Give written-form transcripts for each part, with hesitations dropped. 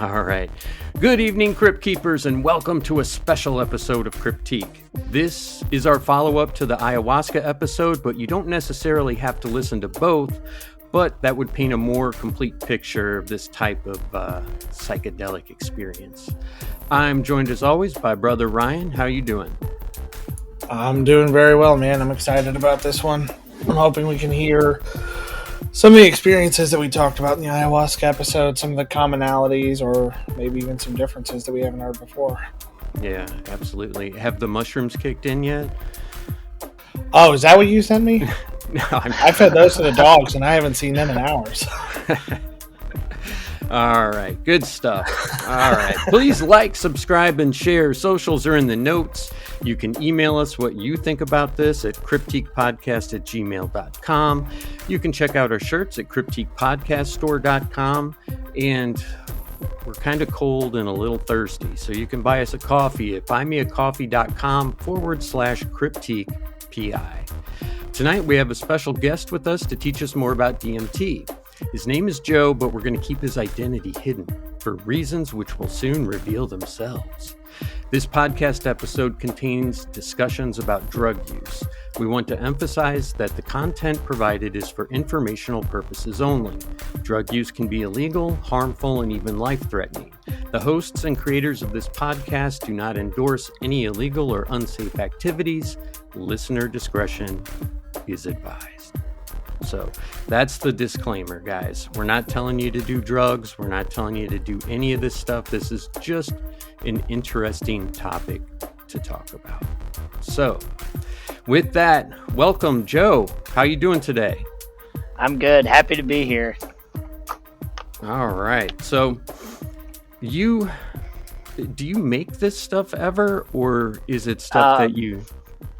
All right. Good evening, Crypt Keepers, and welcome to a special episode of Critique. This is our follow-up to the Ayahuasca episode, but you don't necessarily have to listen to both, but that would paint a more complete picture of this type of psychedelic experience. I'm joined, as always, by Brother Ryan. How you doing? I'm doing very well, man. I'm excited about this one. I'm hoping we can hear some of the experiences that we talked about in the ayahuasca episode, some of the commonalities, or maybe even some differences that we haven't heard before. Yeah, absolutely. Have the mushrooms kicked in yet? Oh, is that what you sent me? No, I fed those to the dogs, and I haven't seen them in hours. All right, good stuff. All right, please like, subscribe, and share. Socials are in the notes. You can email us what you think about this at cryptiquepodcast@gmail.com. You can check out our shirts at cryptiquepodcaststore.com. And we're kind of cold and a little thirsty, so you can buy us a coffee at buymeacoffee.com/cryptiquepi. Tonight we have a special guest with us to teach us more about DMT. His name is Joe, but we're going to keep his identity hidden for reasons which will soon reveal themselves. This podcast episode contains discussions about drug use. We want to emphasize that the content provided is for informational purposes only. Drug use can be illegal, harmful, and even life-threatening. The hosts and creators of this podcast do not endorse any illegal or unsafe activities. Listener discretion is advised. So that's the disclaimer, guys. We're not telling you to do drugs. We're not telling you to do any of this stuff. This is just an interesting topic to talk about. So with that, welcome, Joe. How you doing today? I'm good. Happy to be here. All right. So do you make this stuff ever, or is it stuff that you...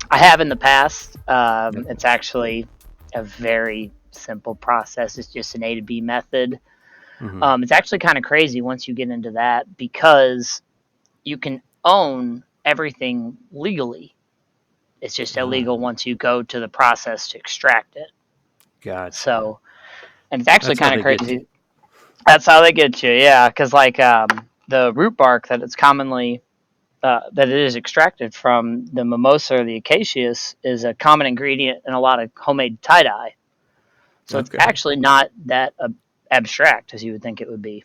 I have in the past. It's actually a very simple process. It's just an A to B method. Mm-hmm. It's actually kind of crazy once you get into that, because you can own everything legally. It's just illegal once you go to the process to extract it. Gotcha. So, and it's actually kind of crazy. That's how they get you, yeah. Because like the root bark that it's commonly that it is extracted from, the mimosa or the acacius, is a common ingredient in a lot of homemade tie-dye. So It's actually not that abstract as you would think it would be.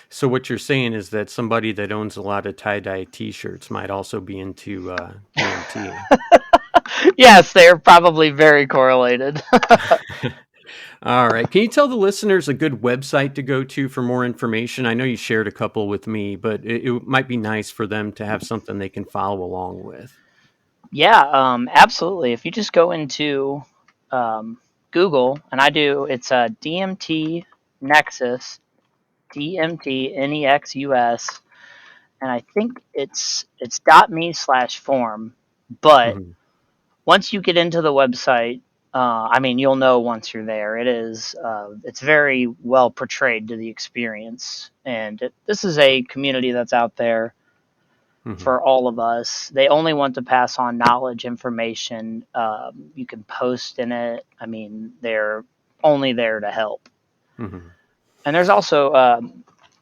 So what you're saying is that somebody that owns a lot of tie-dye t-shirts might also be into DMT. Yes, they're probably very correlated. All right. Can you tell the listeners a good website to go to for more information? I know you shared a couple with me, but it might be nice for them to have something they can follow along with. Yeah, absolutely. If you just go into Google, and it's a DMT Nexus, DMT NEXUS, and I think it's .me/form. But once you get into the website, you'll know once you're there. It's very well portrayed to the experience. And this is a community that's out there for all of us. They only want to pass on knowledge, information. You can post in it. They're only there to help. Mm-hmm. And there's also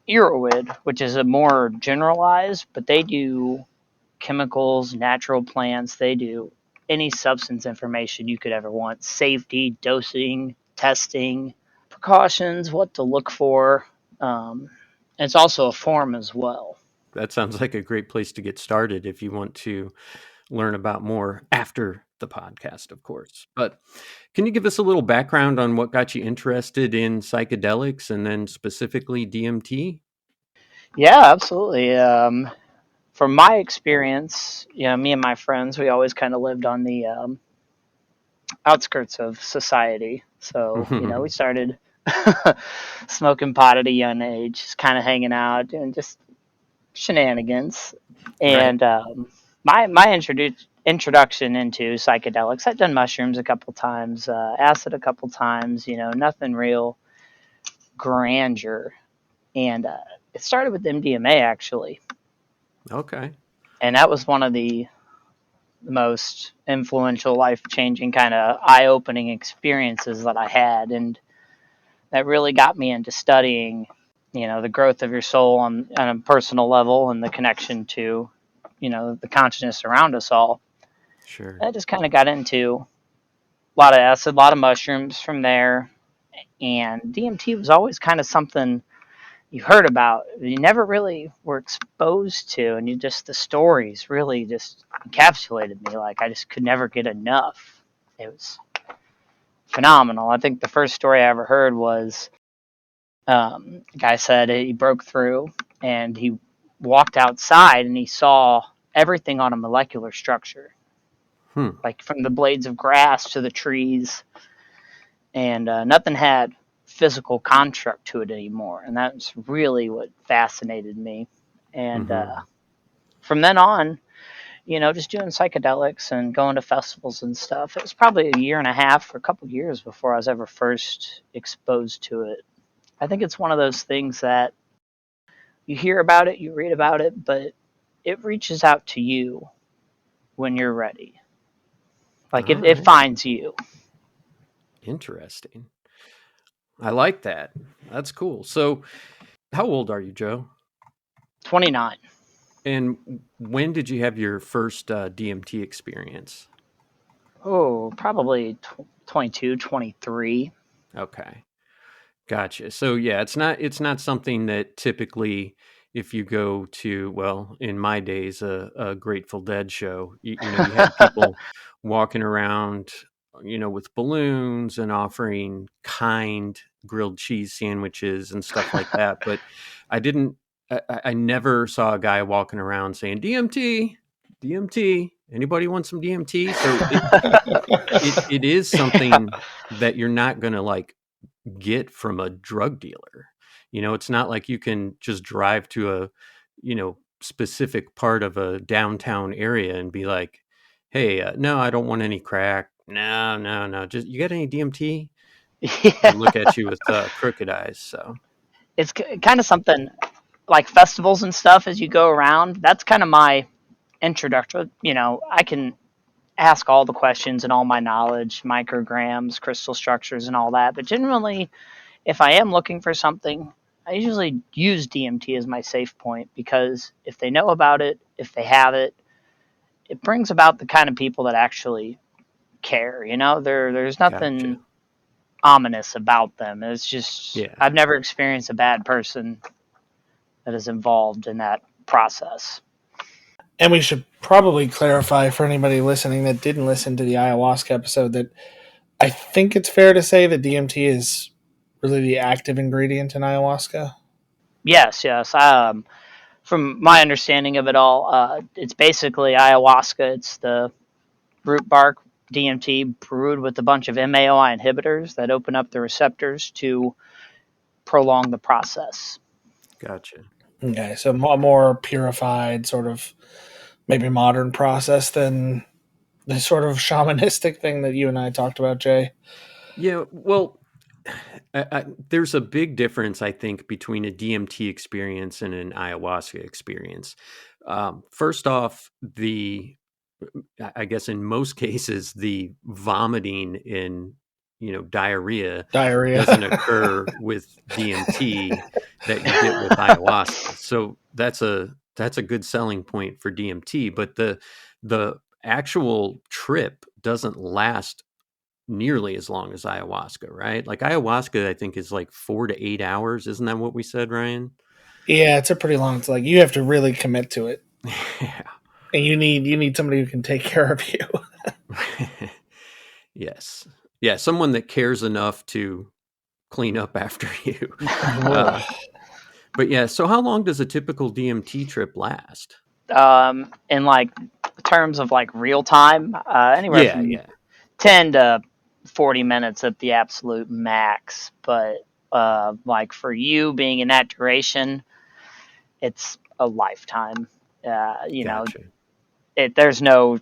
Erowid, which is a more generalized, but they do chemicals, natural plants. They do any substance information you could ever want: safety, dosing, testing, precautions, what to look for. It's also a form as well. That sounds like a great place to get started if you want to learn about more after the podcast, of course. But can you give us a little background on what got you interested in psychedelics, and then specifically DMT? Yeah, absolutely. From my experience, me and my friends, we always kind of lived on the outskirts of society. So, we started smoking pot at a young age, just kind of hanging out, doing just shenanigans. And my introduction into psychedelics, I'd done mushrooms a couple times, acid a couple times, nothing real grandeur. And it started with MDMA, actually. Okay. And that was one of the most influential, life-changing, kind of eye-opening experiences that I had. And that really got me into studying the growth of your soul on a personal level and the connection to, the consciousness around us all. Sure. I just kind of got into a lot of acid, a lot of mushrooms from there. And DMT was always kind of something you heard about, you never really were exposed to, and the stories really just encapsulated me. Like, I just could never get enough. It was phenomenal. I think the first story I ever heard was a guy said he broke through and he walked outside and he saw everything on a molecular structure, like from the blades of grass to the trees, and nothing had physical construct to it anymore, and that's really what fascinated me. And from then on, just doing psychedelics and going to festivals and stuff. It was probably a year and a half or a couple of years before I was ever first exposed to it. I think it's one of those things that you hear about it, you read about it, but it reaches out to you when you're ready. Like it finds you. Interesting. I like that. That's cool. So, how old are you, Joe? 29. And when did you have your first DMT experience? Oh, probably 22, 23. Okay. Gotcha. So yeah, it's not something that typically, if you go to, well, in my days, a Grateful Dead show, you had people walking around, with balloons and offering kind grilled cheese sandwiches and stuff like that. But I didn't, I never saw a guy walking around saying DMT, DMT. Anybody want some DMT? So it is something that you're not going to like get from a drug dealer. It's not like you can just drive to a, specific part of a downtown area and be like, hey, no, I don't want any crack. No, no, no. Just, you got any DMT? Yeah. They look at you with crooked eyes. So It's kind of something like festivals and stuff as you go around. That's kind of my introduction. I can ask all the questions and all my knowledge, micrograms, crystal structures, and all that. But generally, if I am looking for something, I usually use DMT as my safe point, because if they know about it, if they have it, it brings about the kind of people that actually care. There's nothing gotcha. ominous about them. It's just, Yeah. I've never experienced a bad person that is involved in that process. And we should probably clarify for anybody listening that didn't listen to the ayahuasca episode that I think it's fair to say that DMT is really the active ingredient in ayahuasca. Yes, yes. From my understanding of it all, it's basically ayahuasca. It's the root bark DMT brewed with a bunch of MAOI inhibitors that open up the receptors to prolong the process. Gotcha. Okay, so a more purified, sort of maybe modern process than the sort of shamanistic thing that you and I talked about, Jay. Yeah. Well, there's a big difference, I think, between a DMT experience and an ayahuasca experience. First off, I guess in most cases, the vomiting in, diarrhea Diarrhea. doesn't occur with DMT that you get with ayahuasca. So that's a good selling point for DMT, but the actual trip doesn't last nearly as long as ayahuasca, right? Like ayahuasca, I think is like 4 to 8 hours. Isn't that what we said, Ryan? Yeah, it's a pretty long. It's like you have to really commit to it, Yeah. and you need somebody who can take care of you. Yes. Yeah. Someone that cares enough to clean up after you. But yeah. So how long does a typical DMT trip last? In like terms of like real time, anywhere Yeah. from Yeah. 10 to 40 minutes at the absolute max. But like for you being in that duration, it's a lifetime. Gotcha. There's no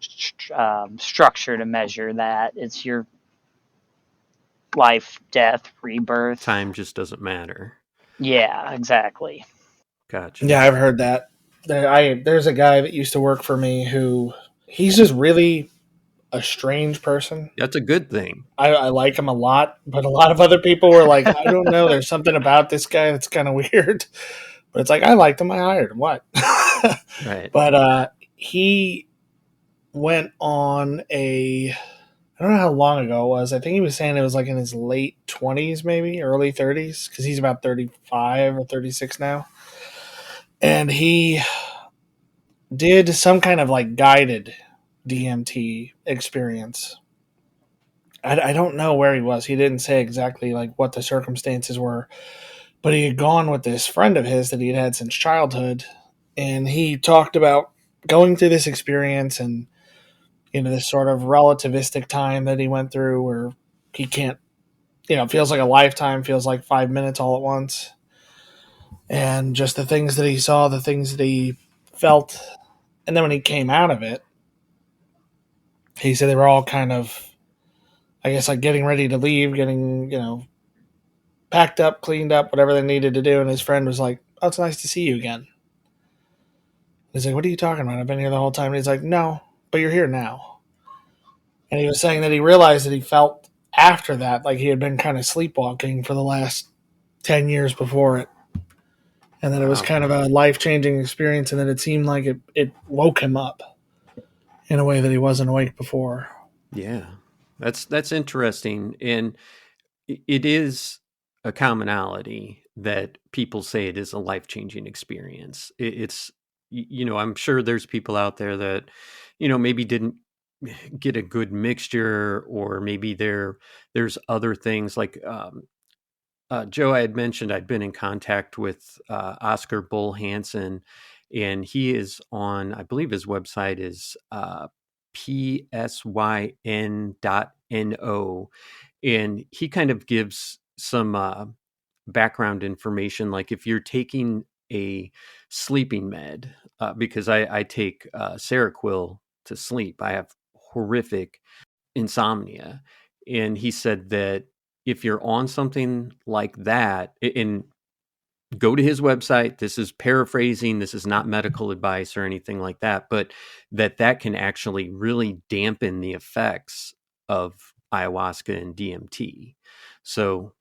structure to measure that. It's your life, death, rebirth. Time just doesn't matter. Yeah, exactly. Gotcha. Yeah, I've heard that. There's a guy that used to work for me who he's just really a strange person. That's a good thing. I like him a lot, but a lot of other people were like, I don't know, there's something about this guy that's kind of weird. But it's like, I liked him, I hired him. What? Right. But he went on I don't know how long ago it was. I think he was saying it was like in his late 20s, maybe early 30s, because he's about 35 or 36 now. And he did some kind of like guided DMT experience. I don't know where he was. He didn't say exactly like what the circumstances were, but he had gone with this friend of his that he had had since childhood, and he talked about going through this experience and this sort of relativistic time that he went through where he can't, feels like a lifetime, feels like 5 minutes all at once, and just the things that he saw, the things that he felt, and then when he came out of it, he said they were all kind of, I guess, like getting ready to leave, getting, packed up, cleaned up, whatever they needed to do. And his friend was like, "Oh, it's nice to see you again." He's like, "What are you talking about? I've been here the whole time." And he's like, "No, but you're here now." And he was saying that he realized that he felt after that like he had been kind of sleepwalking for the last 10 years before it. And that it was kind of a life-changing experience, and that it seemed like it woke him up in a way that he wasn't awake before. Yeah, that's interesting. And it is a commonality that people say it is a life-changing experience. It's, I'm sure there's people out there that, maybe didn't get a good mixture, or maybe there's other things like, Joe, I had mentioned I'd been in contact with Oscar Bull Hansen, and he is on, I believe his website is psyn.no, and he kind of gives some background information, like if you're taking a sleeping med, because I take Seroquel to sleep. I have horrific insomnia. And he said that if you're on something like that, and go to his website, this is paraphrasing, this is not medical advice or anything like that, but that can actually really dampen the effects of ayahuasca and DMT. So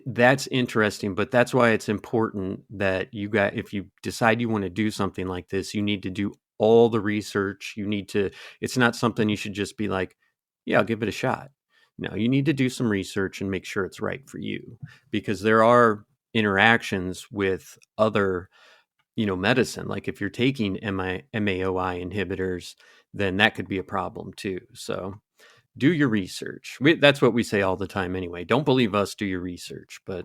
that's interesting, but that's why it's important that if you decide you want to do something like this, you need to do all the research. It's not something you should just be like, yeah, I'll give it a shot. No, you need to do some research and make sure it's right for you, because there are interactions with other, medicine. Like if you're taking MAOI inhibitors, then that could be a problem too. So do your research. That's what we say all the time anyway. Don't believe us, do your research. But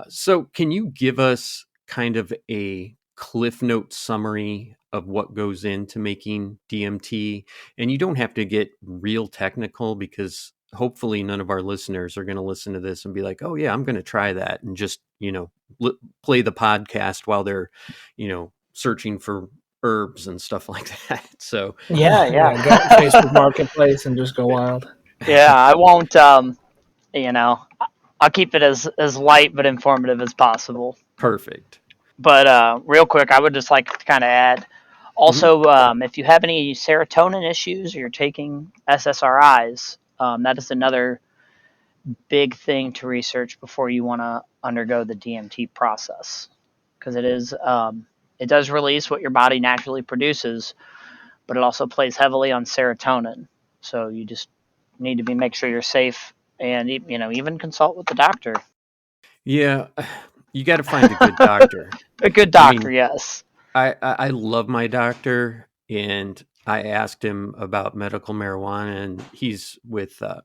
so can you give us kind of a Cliff Note summary of what goes into making DMT? And you don't have to get real technical, because hopefully none of our listeners are going to listen to this and be like, oh yeah, I'm going to try that, and just, play the podcast while they're, searching for herbs and stuff like that. So Yeah. Go on Facebook Marketplace and just go wild. Yeah, I won't. I'll keep it as light but informative as possible. perfect. But real quick, I would just like to kind of add. Also, if you have any serotonin issues or you're taking SSRIs, that is another big thing to research before you want to undergo the DMT process, because it does release what your body naturally produces, but it also plays heavily on serotonin. So you just need to make sure you're safe, and even consult with the doctor. Yeah, you got to find a good doctor. A good doctor, yes. I love my doctor, and I asked him about medical marijuana, and he's with, I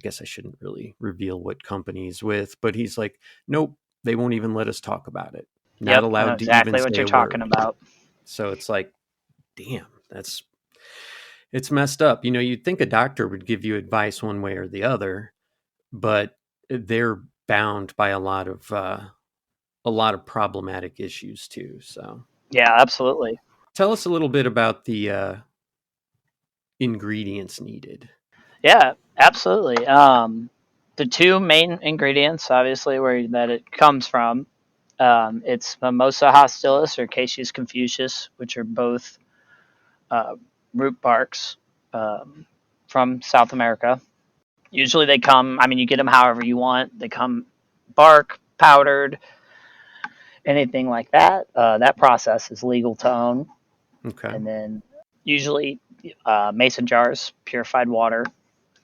guess I shouldn't really reveal what company he's with, but he's like, nope, they won't even let us talk about it. Not allowed to exactly even what say you're a talking word. about. So it's like, damn, it's messed up. You'd think a doctor would give you advice one way or the other, but they're bound by a lot of problematic issues too. So Yeah, absolutely. tell us a little bit about the ingredients needed. Yeah, absolutely. The two main ingredients, obviously, where that it comes from, it's Mimosa hostilis or Acacius confucius, which are both root barks. from South America. Usually they come, I mean, you get them however you want. They come bark, powdered, anything like that. That process is legal to own. Okay. And then usually mason jars, purified water,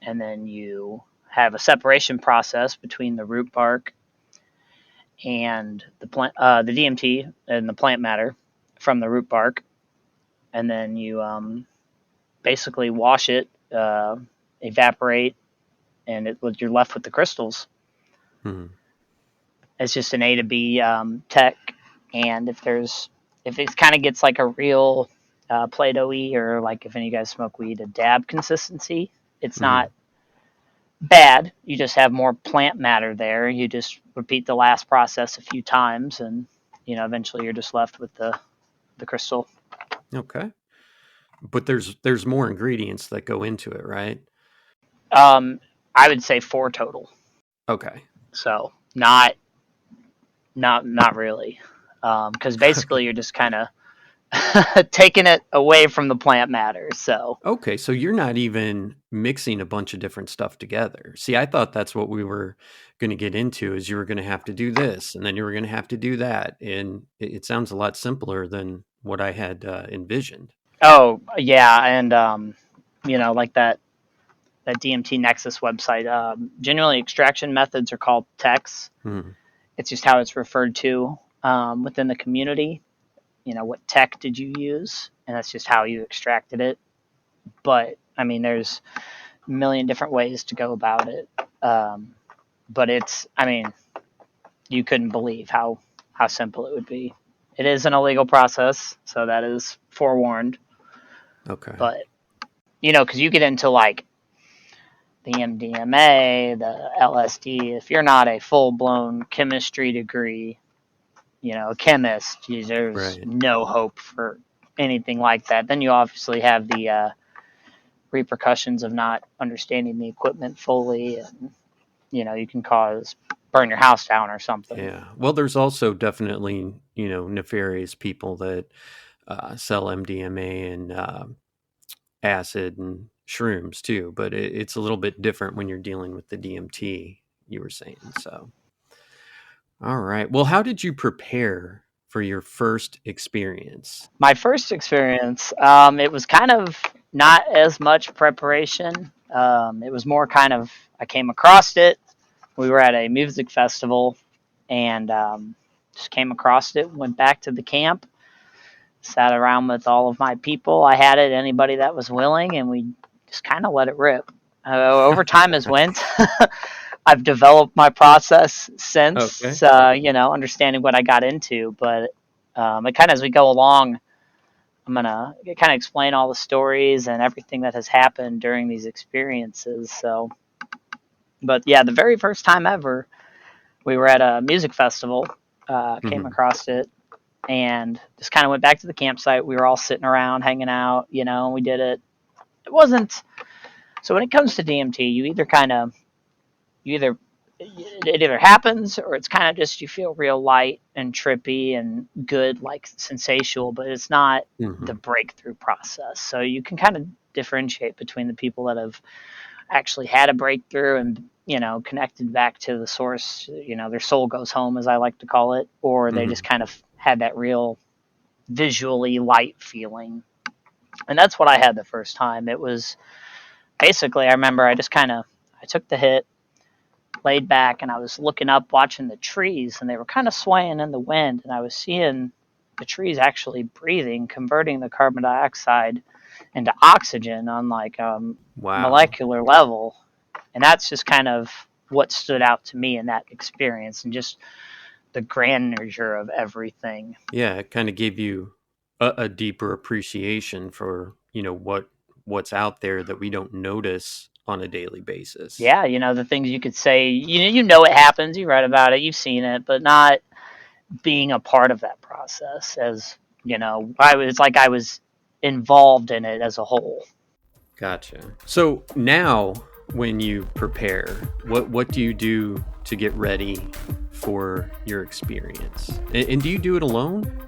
and then you have a separation process between the root bark and the plant, the DMT and the plant matter from the root bark, and then you basically wash it, evaporate, and you're left with the crystals. Hmm. It's just an A to B tech, and if it kind of gets like a real Play-Doh-y, or like if any of you guys smoke weed, a dab consistency, it's not bad. You just have more plant matter there. You just repeat the last process a few times, and eventually you're just left with the crystal. Okay. But there's more ingredients that go into it, right? I would say 4 total. Okay. So not really, because basically you're just kind of taking it away from the plant matter. So Okay, so you're not even mixing a bunch of different stuff together. See, I thought that's what we were going to get into, is you were going to have to do this and then you were going to have to do that, and it sounds a lot simpler than what I had envisioned. oh yeah, and like that DMT Nexus website. Generally, extraction methods are called techs. Hmm. It's just how it's referred to within the community. What tech did you use? And that's just how you extracted it. But, I mean, there's a million different ways to go about it. But you couldn't believe how simple it would be. It is an illegal process, so that is forewarned. Okay. But, because you get into, like, the MDMA, the LSD, if you're not a full-blown chemistry degree, a chemist, there's no hope for anything like that. Then you obviously have the repercussions of not understanding the equipment fully, and you can burn your house down or something. Yeah. Well, there's also definitely nefarious people that sell MDMA and acid and shrooms too, but it's a little bit different when you're dealing with the DMT, you were saying. So all right. Well, how did you prepare for your first experience? My first experience, it was kind of not as much preparation. It was more kind of, I came across it. We were at a music festival and just came across it, went back to the camp, sat around with all of my people. I had it, anybody that was willing, and we just kind of let it rip. Over time as went, I've developed my process since, understanding what I got into. But it kind of, as we go along, I'm going to kind of explain all the stories and everything that has happened during these experiences. So, but yeah, the very first time ever, we were at a music festival, came across it, and just kind of went back to the campsite. We were all sitting around, hanging out, and we did it. It wasn't, so when it comes to DMT, it either happens or it's kind of just you feel real light and trippy and good, like sensational, but it's not the breakthrough process. So you can kind of differentiate between the people that have actually had a breakthrough and connected back to the source, their soul goes home, as I like to call it, or they just kind of had that real visually light feeling. And that's what I had the first time. It was basically, I remember I took the hit, laid back, and I was looking up, watching the trees, and they were kind of swaying in the wind, and I was seeing the trees actually breathing, converting the carbon dioxide into oxygen on like molecular level. And that's just kind of what stood out to me in that experience, and just the grandeur of everything. Yeah, it kind of gave you a deeper appreciation for what's out there that we don't notice on a daily basis. Yeah, the things you could say, it happens, you read about it, you've seen it, but not being a part of that process, as it's like I was involved in it as a whole. Gotcha. So now when you prepare, what do you do to get ready for your experience? And do you do it alone?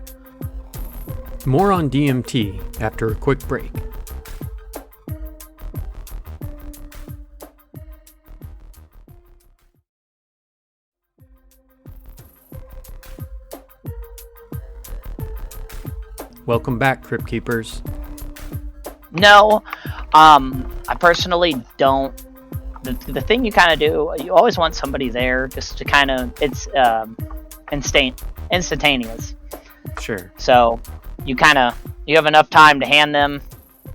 More on DMT after a quick break. Welcome back, Crypt Keepers. No, I personally don't. The thing you kind of do, you always want somebody there just to kind of, it's instantaneous. Sure. So you have enough time to hand them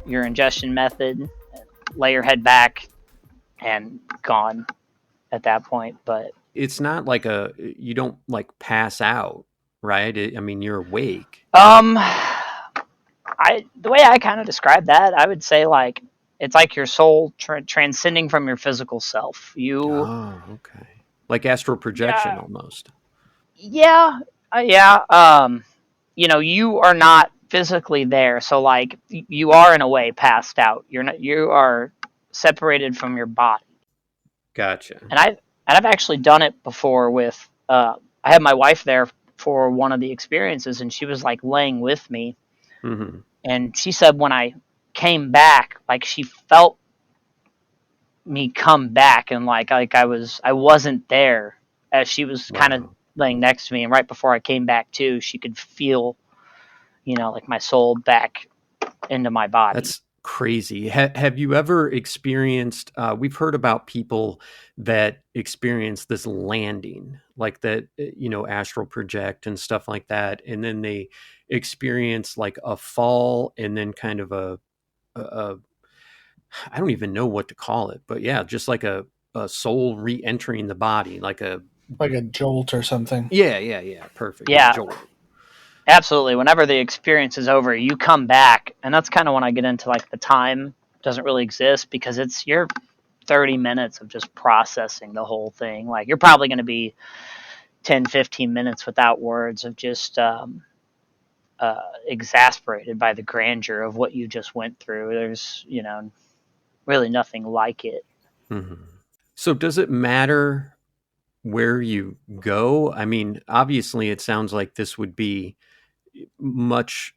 your ingestion method, lay your head back, and gone at that point. But it's not like you don't like pass out, right? I mean, you're awake. The way I kind of describe that, I would say like it's like your soul transcending from your physical self. Oh, okay. Like astral projection almost. Yeah, yeah. You are not physically there, so like you are in a way passed out. You're not. You are separated from your body. Gotcha. And I've actually done it before with. I had my wife there for one of the experiences, and she was like laying with me, Mm-hmm. and she said when I came back, like she felt me come back, and like I wasn't there as she was kind of laying next to me, and right before I came back too, she could feel, like my soul back into my body. That's crazy. Have you ever experienced, we've heard about people that experience this landing, like that, astral project and stuff like that. And then they experience like a fall and then kind of a I don't even know what to call it, but yeah, just like a soul re-entering the body, like a jolt or something. Yeah. Perfect. Yeah. Jolt. Absolutely. Whenever the experience is over, you come back, and that's kind of when I get into like the time doesn't really exist because it's your 30 minutes of just processing the whole thing. Like you're probably going to be 10, 15 minutes without words of just exasperated by the grandeur of what you just went through. There's, really nothing like it. Mm-hmm. So does it matter where you go? I mean, obviously it sounds like this would be much,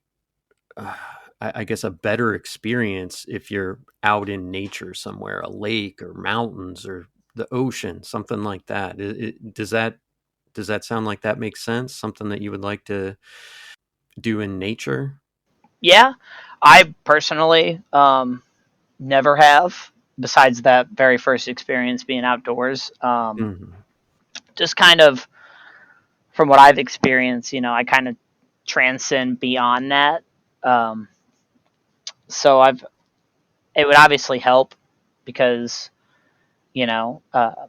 I guess, a better experience if you're out in nature somewhere, a lake or mountains or the ocean, something like that. Does that sound like that makes sense? Something that you would like to do in nature? Yeah, I personally never have, besides that very first experience being outdoors. Mm-hmm. Just kind of from what I've experienced, I kind of transcend beyond that. Um, so it would obviously help because, you know, uh,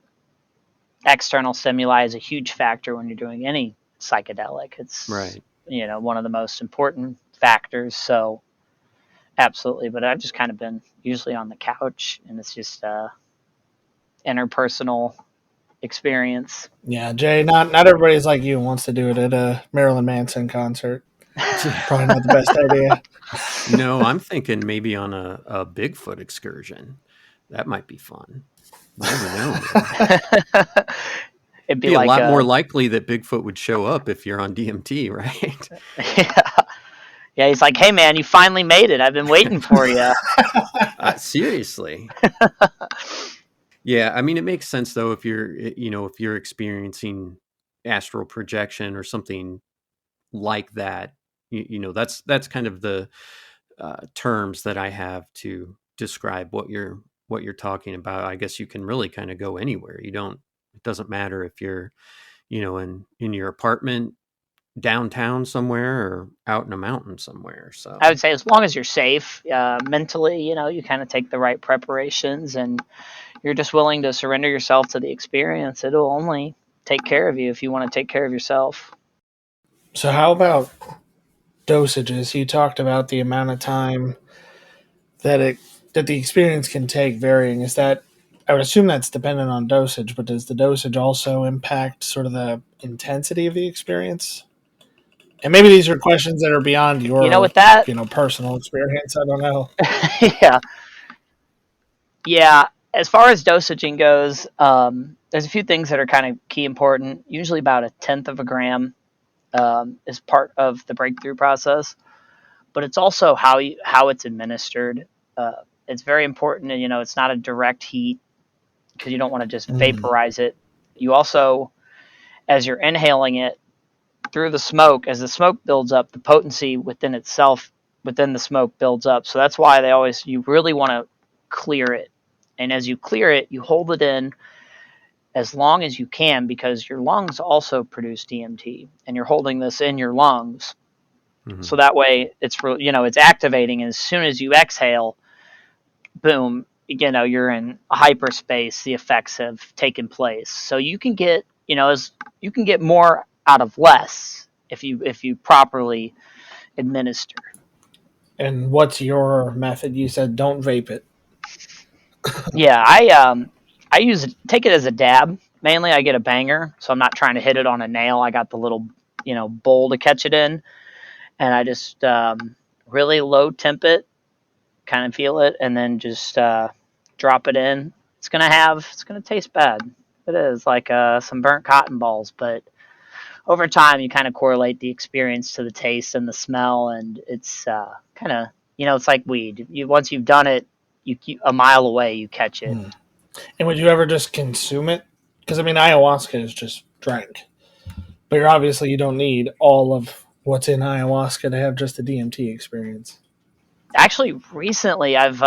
external stimuli is a huge factor when you're doing any psychedelic. It's, Right. One of the most important factors. So absolutely. But I've just kind of been usually on the couch, and it's just interpersonal experience. Yeah, Jay, not everybody's like you and wants to do it at a Marilyn Manson concert. Probably not the best idea. No, I'm thinking maybe on a Bigfoot excursion. That might be fun. You never know. It'd be Be a like lot more likely that Bigfoot would show up if you're on DMT, right? Yeah, he's like, "Hey, man, you finally made it. I've been waiting for you." Seriously. Yeah, I mean, it makes sense though if you're experiencing astral projection or something like that. That's kind of the terms that I have to describe what you're talking about. I guess you can really kind of go anywhere. It doesn't matter if you're, in your apartment downtown somewhere or out in a mountain somewhere. So I would say as long as you're safe mentally, you kind of take the right preparations and you're just willing to surrender yourself to the experience. It'll only take care of you if you want to take care of yourself. So how about dosages? You talked about the amount of time that the experience can take varying. Is that, I would assume that's dependent on dosage, but does the dosage also impact sort of the intensity of the experience? And maybe these are questions that are beyond your, With that, personal experience. I don't know. Yeah. As far as dosaging goes, there's a few things that are kind of key important. Usually about 1/10 of a gram is part of the breakthrough process, but it's also how it's administered. It's very important, and it's not a direct heat because you don't want to just vaporize it. You also, as you're inhaling it, through the smoke, as the smoke builds up, the potency within itself, within the smoke builds up. So that's why you really want to clear it. And as you clear it, you hold it in as long as you can, because your lungs also produce DMT, and you're holding this in your lungs. Mm-hmm. So that way it's activating. And as soon as you exhale, boom, you're in hyperspace. The effects have taken place. So you can get, you can get more out of less if you properly administer. And what's your method? You said don't vape it. Yeah, I take it as a dab. Mainly, I get a banger, so I'm not trying to hit it on a nail. I got the little, bowl to catch it in, and I just really low temp it, kind of feel it, and then just drop it in. It's gonna taste bad. It is like some burnt cotton balls, but over time you kind of correlate the experience to the taste and the smell, and it's kind of, it's like weed. Once you've done it, you a mile away you catch it. And would you ever just consume it? Because ayahuasca is just drank, but you don't need all of what's in ayahuasca to have just a DMT experience. Actually, recently I've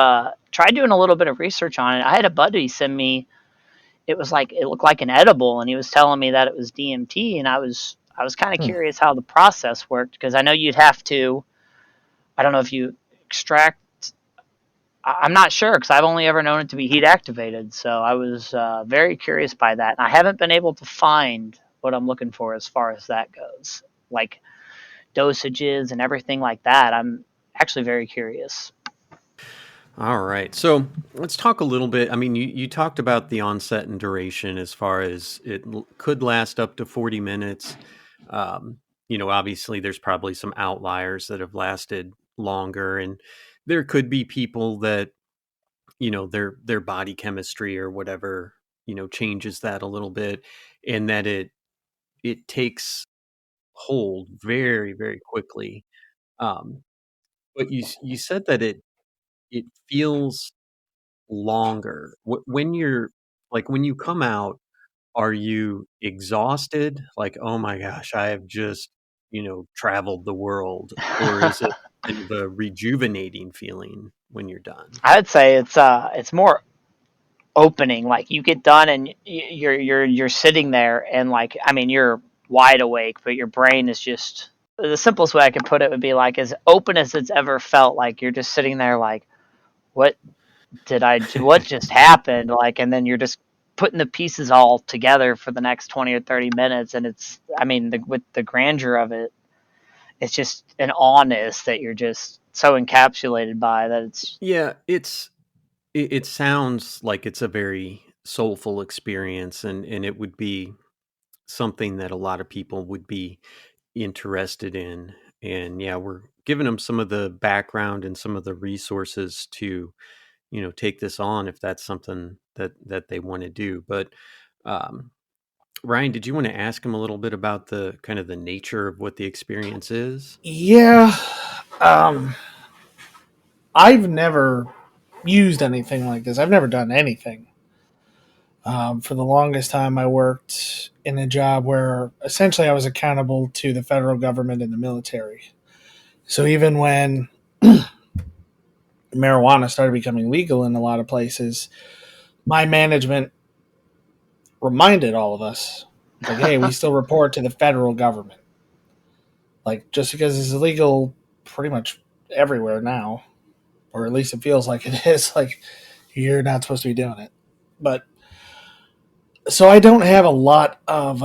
tried doing a little bit of research on it. I had a buddy send me. It looked like an edible, and he was telling me that it was DMT, and I was kind of curious how the process worked, because I know you'd have to. I don't know if you extract. I'm not sure, because I've only ever known it to be heat activated. So I was very curious by that, and I haven't been able to find what I'm looking for as far as that goes, like dosages and everything like that. I'm actually very curious. All right. So let's talk a little bit. You talked about the onset and duration, as far as it could last up to 40 minutes. Obviously there's probably some outliers that have lasted longer, and there could be people that, their body chemistry or whatever, changes that a little bit, and that it takes hold very, very quickly. But you said that it feels longer when when you come out. Are you exhausted? Like, oh my gosh, I have just, traveled the world, or is it kind of a rejuvenating feeling when you're done? I'd say it's more opening. Like, you get done and you're sitting there, and you're wide awake, but your brain is just, the simplest way I could put it would be like as open as it's ever felt. Like, you're just sitting there like, what did I do? What just happened? Like, and then you're just putting the pieces all together for the next 20 or 30 minutes. And it's, with the grandeur of it, it's just an awness that you're just so encapsulated by that it's. Yeah, it sounds like it's a very soulful experience, and it would be something that a lot of people would be interested in. And yeah, we're giving them some of the background and some of the resources to, take this on if that's something that they want to do. But Ryan, did you want to ask him a little bit about the kind of the nature of what the experience is? Yeah. I've never used anything like this. I've never done anything. For the longest time, I worked in a job where essentially I was accountable to the federal government and the military. So even when marijuana started becoming legal in a lot of places, my management reminded all of us, like, hey, we still report to the federal government. Like, just because it's illegal pretty much everywhere now, or at least it feels like it is, like, you're not supposed to be doing it. But so I don't have a lot of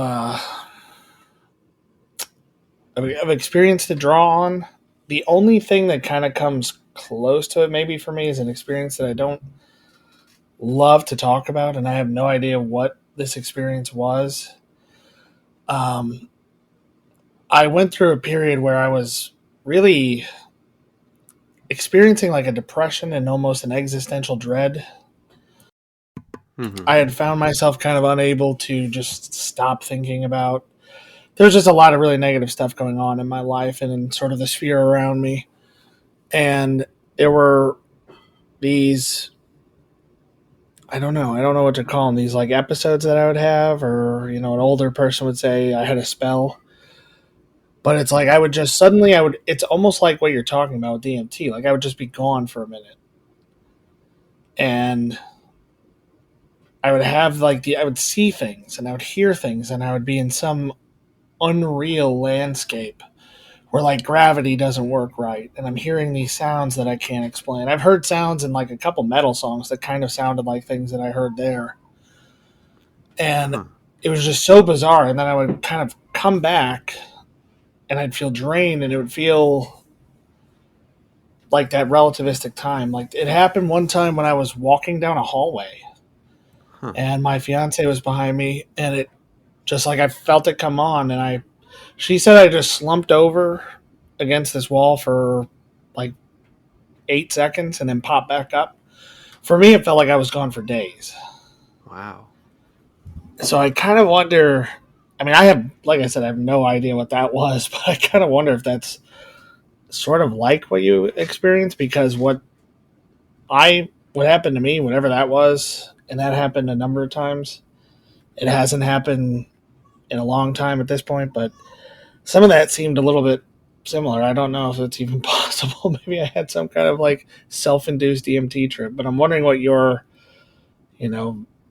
experience to draw on. The only thing that kind of comes close to it maybe for me is an experience that I don't love to talk about, and I have no idea what this experience was. I went through a period where I was really experiencing like a depression and almost an existential dread. I had found myself kind of unable to just stop thinking about. There's just a lot of really negative stuff going on in my life and in sort of the sphere around me. And there were these, I don't know what to call them, these like episodes that I would have, or, an older person would say I had a spell. But it's like I would just suddenly it's almost like what you're talking about with DMT. Like I would just be gone for a minute. And I would have I would see things and I would hear things and I would be in some unreal landscape where like gravity doesn't work right and I'm hearing these sounds that I can't explain. I've heard sounds in like a couple metal songs that kind of sounded like things that I heard there. And it was just so bizarre. And then I would kind of come back and I'd feel drained and it would feel like that relativistic time. Like it happened one time when I was walking down a hallway and my fiance was behind me and it just like I felt it come on and she said I just slumped over against this wall for like 8 seconds and then popped back up. For me, it felt like I was gone for days. Wow. So I kind of wonder, I mean, like I said, I have no idea what that was, but I kind of wonder if that's sort of like what you experienced, because what happened to me, whatever that was, and that happened a number of times. It hasn't happened in a long time at this point, but some of that seemed a little bit similar. I don't know if it's even possible. Maybe I had some kind of like self-induced DMT trip, but I'm wondering what your,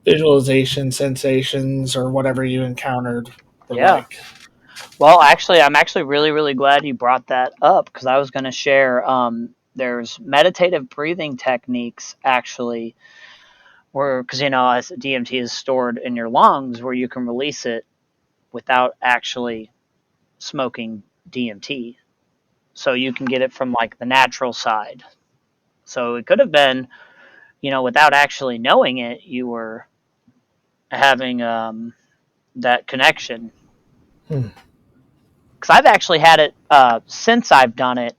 visualization, sensations, or whatever you encountered were like. Well, actually, I'm actually really, really glad you brought that up because I was going to share. There's meditative breathing techniques actually, because as DMT is stored in your lungs, where you can release it without actually smoking DMT. So you can get it from like the natural side. So it could have been, without actually knowing it, you were having that connection. Because I've actually had it since I've done it.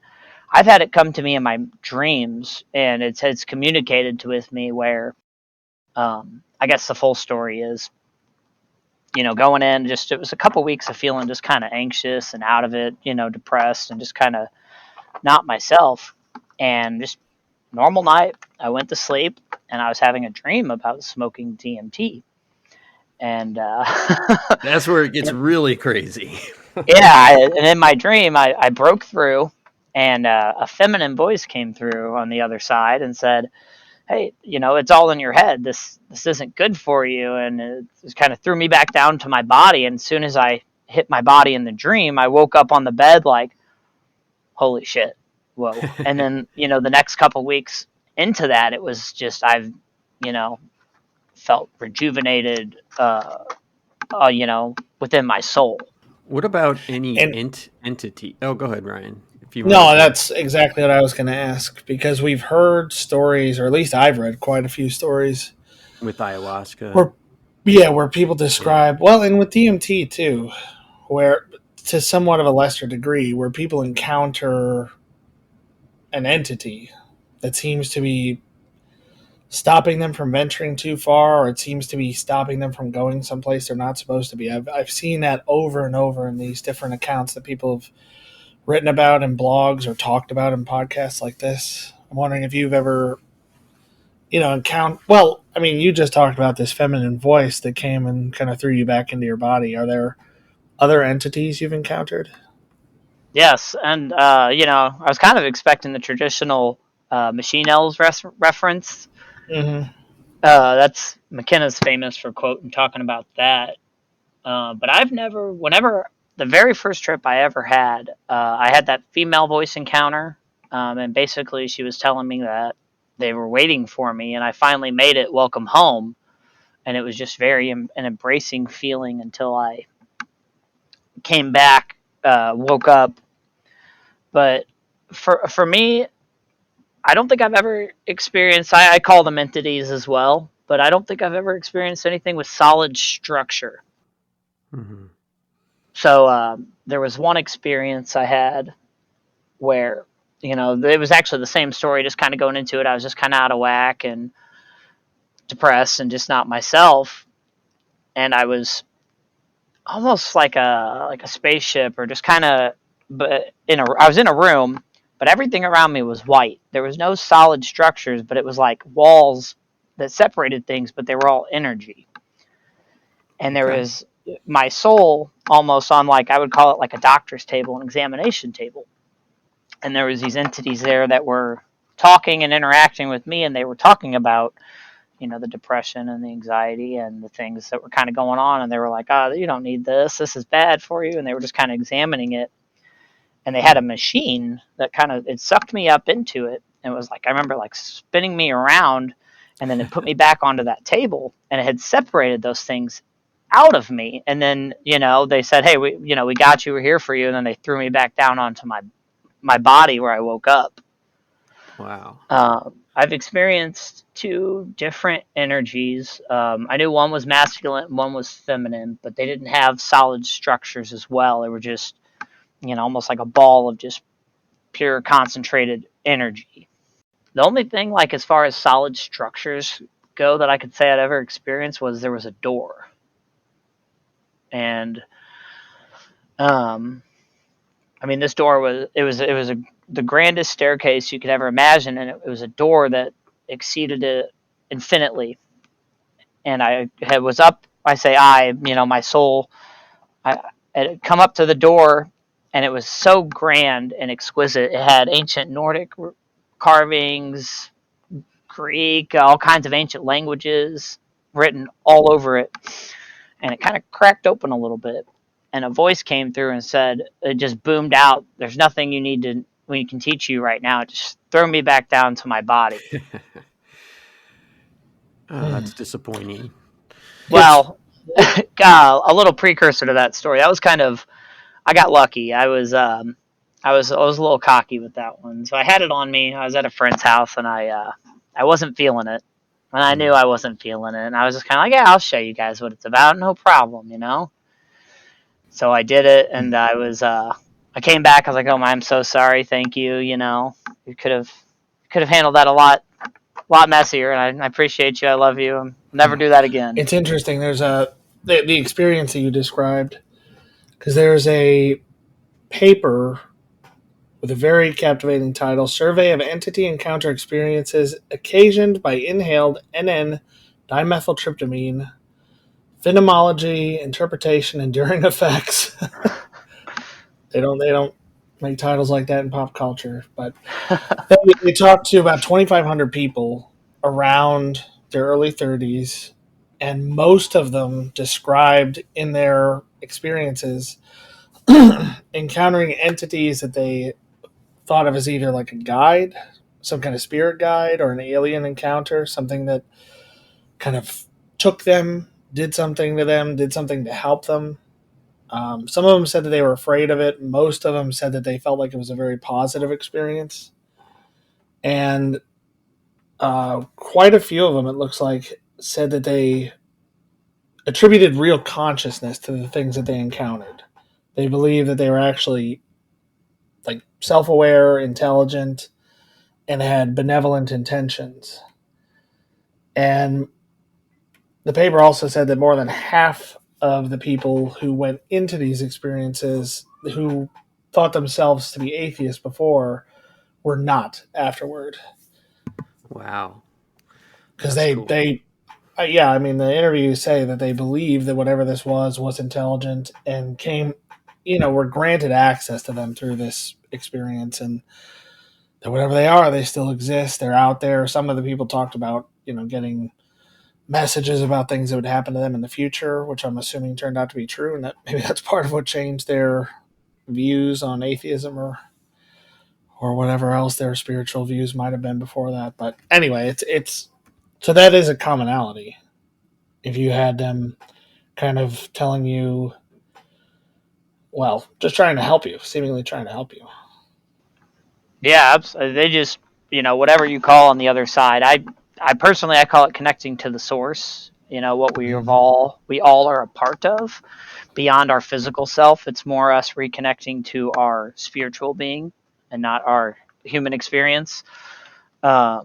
I've had it come to me in my dreams, and it's communicated with me where, I guess the full story is, going in, it was a couple weeks of feeling just kind of anxious and out of it, depressed and just kind of not myself. And just normal night, I went to sleep and I was having a dream about smoking DMT. And that's where it gets really crazy. And in my dream, I broke through, and a feminine voice came through on the other side and said, "Hey, it's all in your head. This isn't good for you." And it just kind of threw me back down to my body. And as soon as I hit my body in the dream, I woke up on the bed like, "Holy shit, whoa!" And then the next couple weeks into that, it was just I've felt rejuvenated, within my soul. What about any entity? Oh, go ahead, Ryan. No, that's exactly what I was going to ask, because we've heard stories, or at least I've read quite a few stories with ayahuasca. Where people describe, well, and with DMT too, where to somewhat of a lesser degree, where people encounter an entity that seems to be stopping them from venturing too far, or it seems to be stopping them from going someplace they're not supposed to be. I've seen that over and over in these different accounts that people have written about in blogs or talked about in podcasts like this. I'm wondering if you've ever, you just talked about this feminine voice that came and kind of threw you back into your body. Are there other entities you've encountered? Yes, and I was kind of expecting the traditional Machine Elves reference. Mm-hmm. That's McKenna's famous for quoting talking about that. But I've never, the very first trip I ever had, I had that female voice encounter, and basically she was telling me that they were waiting for me, and I finally made it. Welcome home, and it was just very an embracing feeling until I came back, woke up. But for me, I don't think I've ever experienced, I call them entities as well, but I don't think I've ever experienced anything with solid structure. Mm-hmm. So there was one experience I had where, it was actually the same story, just kind of going into it. I was just kind of out of whack and depressed and just not myself. And I was almost like a spaceship, or just kind of, but I was in a room, but everything around me was white. There was no solid structures, but it was like walls that separated things, but they were all energy. And there was my soul almost on, like, I would call it like a doctor's table, an examination table. And there was these entities there that were talking and interacting with me, and they were talking about, the depression and the anxiety and the things that were kind of going on. And they were like, oh, you don't need this. This is bad for you. And they were just kind of examining it. And they had a machine that it sucked me up into it. And it was like, I remember like spinning me around, and then it put me back onto that table, and it had separated those things out of me. And then, they said, hey, we got you. We're here for you. And then they threw me back down onto my body where I woke up. Wow. I've experienced two different energies. I knew one was masculine and one was feminine, but they didn't have solid structures as well. They were just, almost like a ball of just pure concentrated energy. The only thing, like, as far as solid structures go that I could say I'd ever experienced was there was a door. And, this door was the grandest staircase you could ever imagine, and it was a door that exceeded it infinitely. And my soul, I had come up to the door, and it was so grand and exquisite. It had ancient Nordic carvings, Greek, all kinds of ancient languages written all over it. And it kind of cracked open a little bit. And a voice came through and said, it just boomed out, there's nothing we can teach you right now. Just throw me back down to my body. Oh, that's disappointing. Well, a little precursor to that story. That was I got lucky. I was a little cocky with that one. So I had it on me. I was at a friend's house, and I wasn't feeling it. And I knew I wasn't feeling it. And I was just kind of like, yeah, I'll show you guys what it's about. No problem, So I did it, and I came back. I was like, oh, I'm so sorry. Thank you. You could have handled that a lot messier. And I appreciate you. I love you. I'll never do that again. It's interesting. There's the experience that you described, because there's a paper with a very captivating title: Survey of Entity Encounter Experiences Occasioned by Inhaled NN Dimethyltryptamine, Phenomenology, Interpretation, Enduring Effects. They don't make titles like that in pop culture, but they talked to about 2,500 people around their early 30s, and most of them described in their experiences encountering entities that they thought of as either like a guide, some kind of spirit guide, or an alien encounter, something that kind of took them, did something to them, did something to help them. Some of them said that they were afraid of it. Most of them said that they felt like it was a very positive experience. And quite a few of them, it looks like, said that they attributed real consciousness to the things that they encountered. They believed that they were actually like self-aware, intelligent, and had benevolent intentions. And the paper also said that more than half of the people who went into these experiences, who thought themselves to be atheists before, were not afterward. Wow. Because the interviews say that they believe that whatever this was intelligent and were granted access to them through this experience, and that whatever they are, they still exist. They're out there. Some of the people talked about, getting messages about things that would happen to them in the future, which I'm assuming turned out to be true, and that maybe that's part of what changed their views on atheism or whatever else their spiritual views might have been before that. But anyway, it's so that is a commonality. If you had them kind of telling you, well, just trying to help you, seemingly trying to help you. Yeah, they just, whatever you call on the other side. I personally, I call it connecting to the source. What we all are a part of beyond our physical self. It's more us reconnecting to our spiritual being and not our human experience. But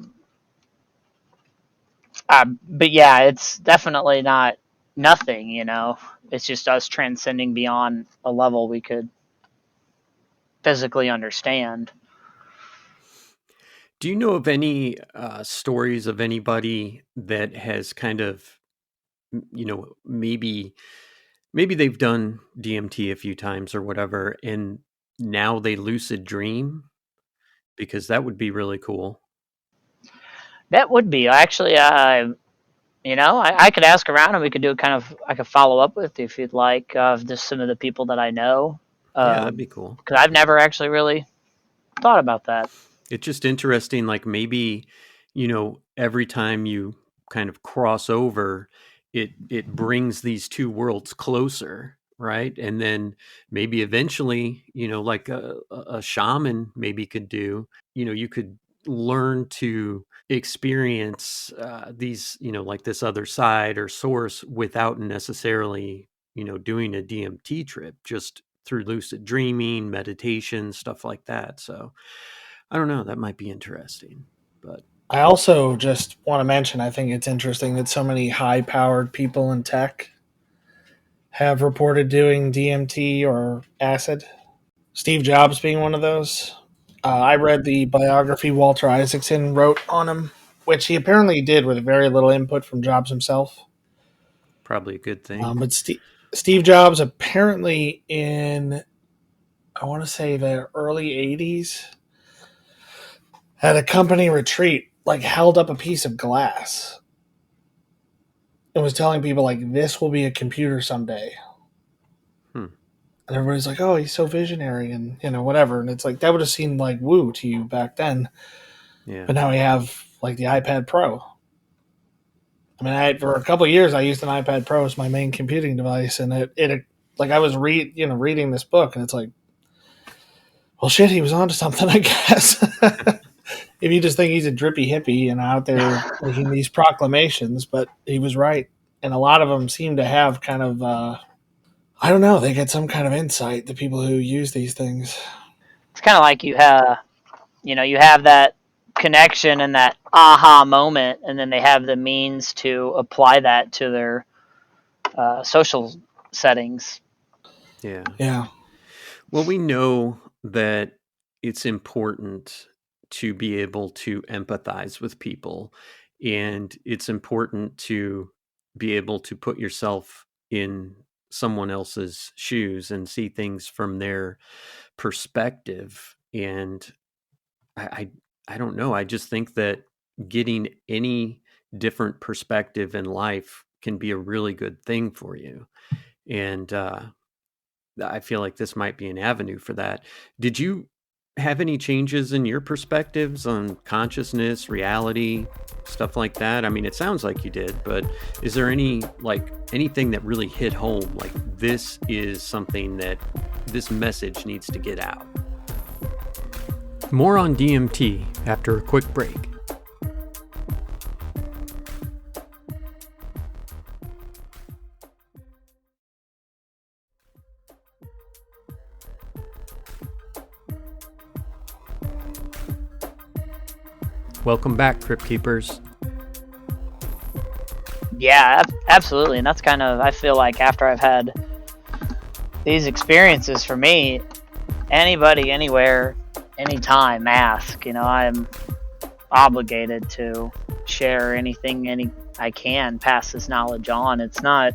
yeah, it's definitely not nothing, It's just us transcending beyond a level we could physically understand. Do you know of any stories of anybody that has kind of, maybe maybe they've done DMT a few times or whatever, and now they lucid dream, because that would be really cool. That would be actually, I could ask around and we could do I could follow up with if you'd like, just some of the people that I know. Yeah, that'd be cool. Because I've never actually really thought about that. It's just interesting, like maybe, every time you kind of cross over, it brings these two worlds closer, right? And then maybe eventually, like a shaman maybe could do, you could learn to experience these, like this other side or source without necessarily, doing a DMT trip, just through lucid dreaming, meditation, stuff like that. So I don't know. That might be interesting, but I also just want to mention, I think it's interesting that so many high-powered people in tech have reported doing DMT or acid. Steve Jobs being one of those. I read the biography Walter Isaacson wrote on him, which he apparently did with very little input from Jobs himself. probably a good thing. But Steve Jobs apparently in, I want to say the early 80s, at a company retreat, like held up a piece of glass and was telling people like, this will be a computer someday. And everybody's like, oh, he's so visionary and, whatever. And it's like, that would have seemed like woo to you back then. Yeah. But now we have like the iPad Pro. I mean, for a couple of years, I used an iPad Pro as my main computing device. And it like I was reading this book and it's like, well, shit, he was onto something, I guess. If you just think he's a drippy hippie and out there making these proclamations, but he was right. And a lot of them seem to have kind of, I don't know, they get some kind of insight, the people who use these things. It's kind of like you have that connection and that aha moment, and then they have the means to apply that to their social settings. Yeah. Yeah. Well, we know that it's important to be able to empathize with people, and it's important to be able to put yourself in someone else's shoes and see things from their perspective. And I don't know. I just think that getting any different perspective in life can be a really good thing for you. And I feel like this might be an avenue for that. Did you have any changes in your perspectives on consciousness, reality, stuff like that? I mean, it sounds like you did, but is there anything that really hit home? Like, this is something that this message needs to get out. More on DMT after a quick break. Welcome back, Crypt Keepers. Yeah, absolutely. And that's I feel like after I've had these experiences, for me, anybody, anywhere, anytime, ask. I'm obligated to share anything I can, pass this knowledge on. It's not,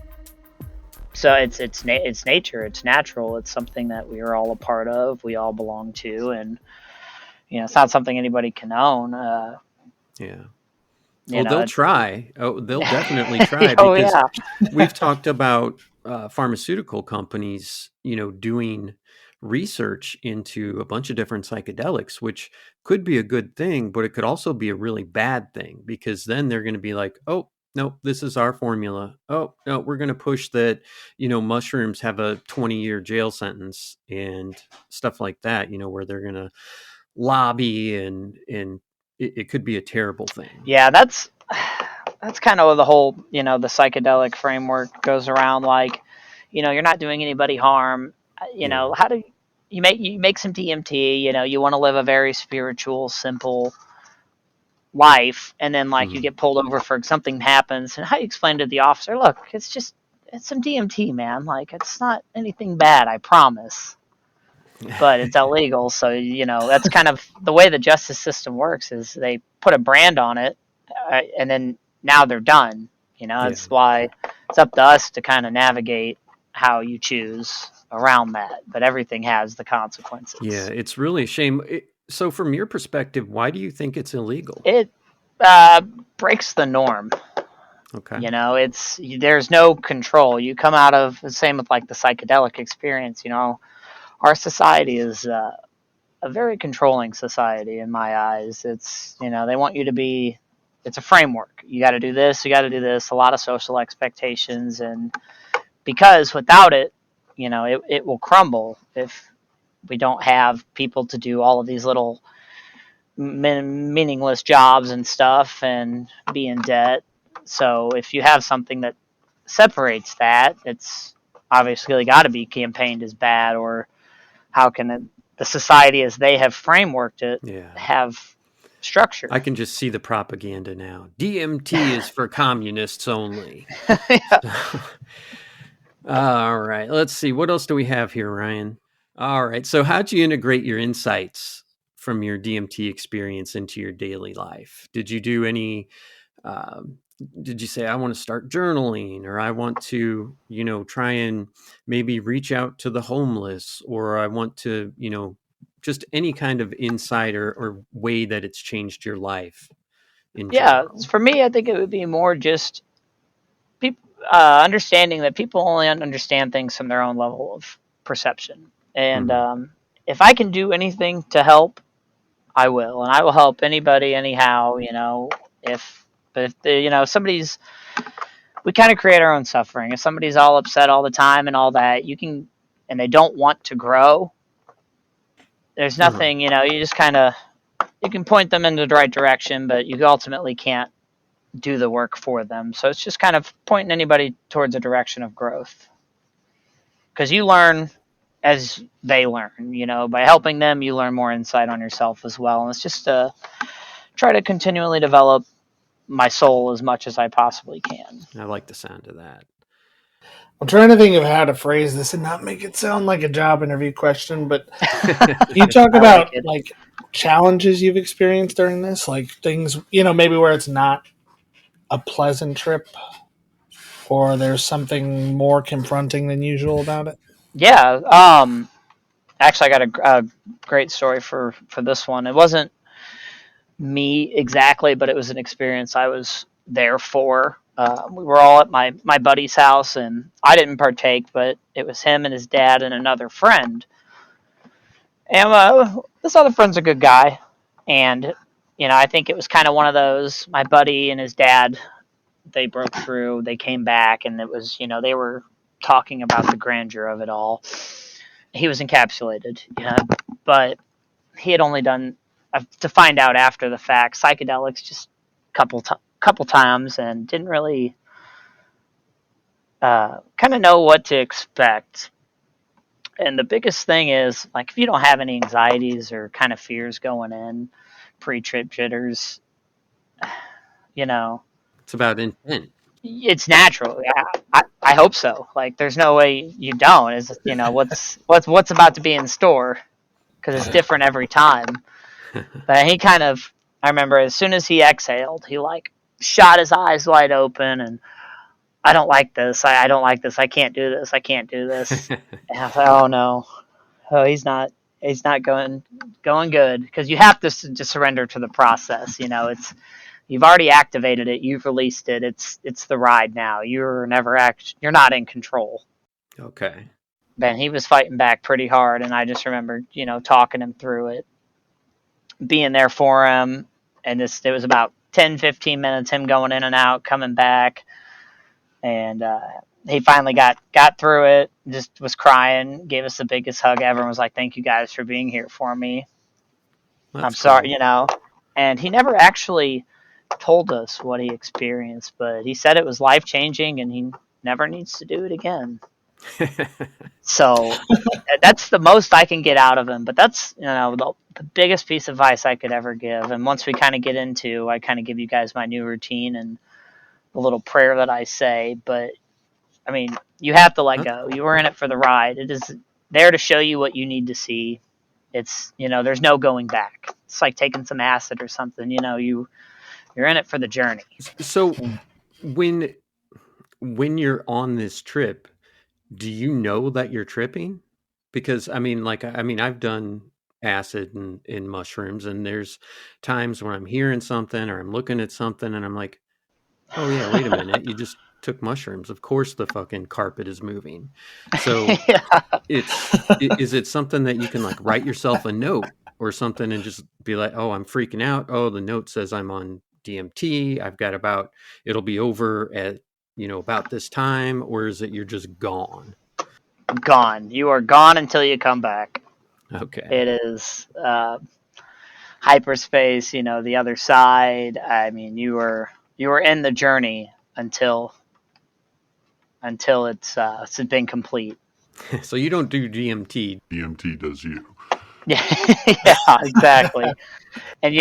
so it's nature, it's natural, it's something that we are all a part of, we all belong to, and it's not something anybody can own. Yeah. They'll try. Oh, they'll definitely try. Oh, because yeah. we've talked about pharmaceutical companies, doing research into a bunch of different psychedelics, which could be a good thing, but it could also be a really bad thing, because then they're going to be like, oh, no, this is our formula. Oh, no, we're going to push that, mushrooms have a 20-year jail sentence and stuff like that, where they're going to lobby and it could be a terrible thing. Yeah, that's kind of the whole, the psychedelic framework goes around, like, you're not doing anybody harm. How do you make some DMT, you want to live a very spiritual, simple life, and then you get pulled over for something happens, and how you explain to the officer, look, it's some DMT, man. Like, it's not anything bad, I promise. But it's illegal, so that's kind of the way the justice system works. Is they put a brand on it, and then now they're done. That's why it's up to us to kind of navigate how you choose around that, but everything has the consequences. Yeah, it's really a shame. So, from your perspective, why do you think it's illegal? It breaks the norm. Okay. You know, there's no control. You come out of the same with like the psychedelic experience. You know, our society is a very controlling society in my eyes. It's, you know, they want you to be. It's a framework. You got to do this. You got to do this. A lot of social expectations, and because without it, you know, it will crumble if we don't have people to do all of these little meaningless jobs and stuff and be in debt. So if you have something that separates that, it's obviously got to be campaigned as bad, or how can the society as they have frameworked it have structure? I can just see the propaganda now. DMT is for communists only. All right. Let's see. What else do we have here, Ryan? All right. So how'd you integrate your insights from your DMT experience into your daily life? Did you do any, did you say, I want to start journaling, or I want to, you know, try and maybe reach out to the homeless, or I want to, you know, just any kind of insight or way that it's changed your life in general? For me, I think it would be more just people understanding that people only understand things from their own level of perception. And if I can do anything to help, I will, and I will help anybody anyhow. You know, but if you know, somebody's, we kind of create our own suffering. If somebody's all upset all the time and all that, you can, and they don't want to grow. There's nothing, you know. You just kind of, you can point them in the right direction, but you ultimately can't do the work for them. So it's just kind of pointing anybody towards a direction of growth, because you learn as they learn. You know, by helping them, you learn more insight on yourself as well. And it's just to try to continually develop my soul as much as I possibly can. I like the sound of that. I'm trying to think of how to phrase this and not make it sound like a job interview question, but you talk about like challenges you've experienced during this, like things, you know, maybe where it's not a pleasant trip, or there's something more confronting than usual about it? Yeah. Actually, I got a great story for this one. It wasn't me exactly, but it was an experience I was there for. We were all at my buddy's house, and I didn't partake, but it was him and his dad and another friend. And this other friend's a good guy, and you know, I think it was kind of one of those. My buddy and his dad, they broke through. They came back, and it was, you know, they were talking about the grandeur of it all. He was encapsulated, you know, but he had only done, to find out after the fact, psychedelics just couple times, and didn't really kind of know what to expect. And the biggest thing is, like, if you don't have any anxieties or kind of fears going in, pre-trip jitters, you know, It's about intent. it's natural. I hope so. Like, there's no way you don't. Is, you know, what's about to be in store, because it's different every time. But he kind of, I remember as soon as he exhaled, he like shot his eyes wide open, and I don't like this. I don't like this. I can't do this. I can't do this. And I was like, oh no, oh he's not going good, because you have to just surrender to the process. You know, it's, you've already activated it. You've released it. It's the ride now. You're not in control. Okay. Ben, he was fighting back pretty hard, and I just remember, you know, talking him through it, being there for him. And it was about 10-15 minutes, him going in and out, coming back. And he finally got through it, just was crying, gave us the biggest hug ever, and was like, thank you guys for being here for me. I'm sorry, cool. you know. And he never actually told us what he experienced, but he said it was life-changing, and he never needs to do it again. So that's the most I can get out of him. But that's, you know, the biggest piece of advice I could ever give. And once we kind of get into, I kind of give you guys my new routine and the little prayer that I say. But I mean, you have to let go. You were in it for the ride. It is there to show you what you need to see. It's, you know, there's no going back. It's like taking some acid or something. You know, you're in it for the journey. So when you're on this trip, do you know that you're tripping? Because I've done acid and in mushrooms, and there's times when I'm hearing something or I'm looking at something and I'm like, oh yeah, wait a minute, you just took mushrooms. Of course the fucking carpet is moving. So Yeah. is it something that you can like write yourself a note or something and just be like, oh, I'm freaking out. Oh, the note says I'm on DMT. It'll be over at, about this time, or is it you're just gone? Gone. You are gone until you come back. Okay. It is hyperspace, the other side. I mean, you were in the journey until it's been complete. So you don't do DMT. DMT does you. Yeah, yeah, exactly. And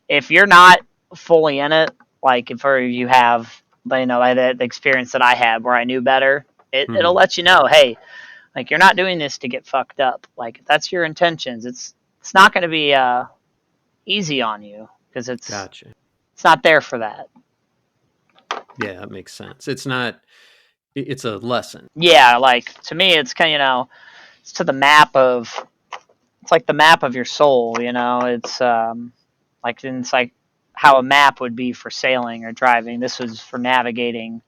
if you're not fully in it, like if you have, like the experience that I had where I knew better, it'll Mhm. let you know, hey, like you're not doing this to get fucked up. Like if that's your intentions, it's not going to be easy on you because Gotcha. it's not there for that. Yeah, that makes sense. It's a lesson. Yeah, like to me, it's kind of it's to the map of it's like the map of your soul. It's like how a map would be for sailing or driving. This was for navigating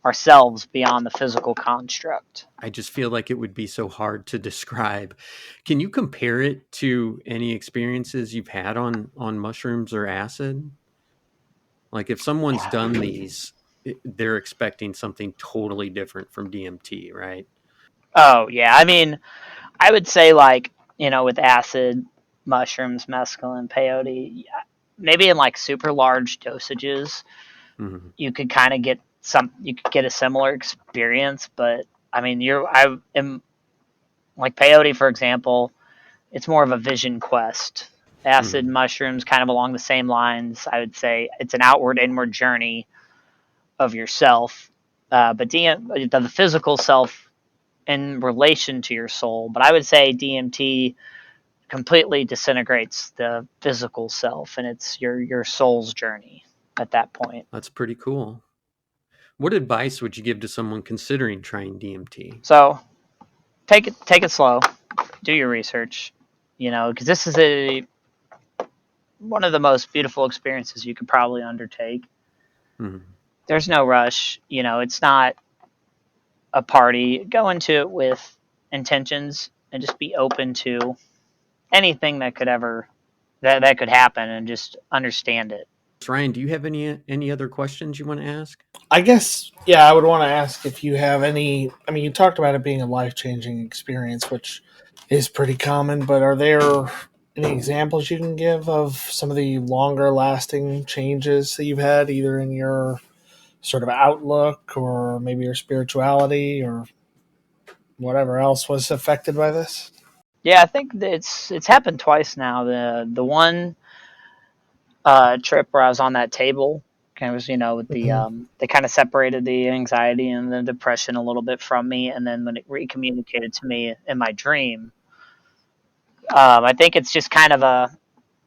ourselves beyond the physical construct. I just feel like it would be so hard to describe. Can you compare it to any experiences you've had on mushrooms or acid? Like if someone's done these, they're expecting something totally different from DMT, right? Oh yeah, I mean, I would say like with acid, mushrooms, mescaline, peyote, maybe in like super large dosages, Mhm. you could kind of get a similar experience. But I mean, I am like peyote, for example. It's more of a vision quest. Acid, Mhm. mushrooms, kind of along the same lines. I would say it's an outward, inward journey of yourself, but the physical self in relation to your soul. But I would say DMT completely disintegrates the physical self, and it's your soul's journey at that point. That's pretty cool. What advice would you give to someone considering trying DMT? So take it slow, do your research, because this is one of the most beautiful experiences you could probably undertake. Mhm. There's no rush, it's not a party. Go into it with intentions and just be open to anything that could happen and just understand it. Ryan, do you have any other questions you want to ask? I guess, yeah, I would want to ask if you have any. I mean, you talked about it being a life changing experience, which is pretty common, but are there any examples you can give of some of the longer lasting changes that you've had, either in your sort of outlook or maybe your spirituality or whatever else was affected by this? Yeah, I think that it's happened twice now. The one trip where I was on that table, kind of was with the Mm-hmm. they kind of separated the anxiety and the depression a little bit from me, and then when it recommunicated to me in my dream, I think it's just kind of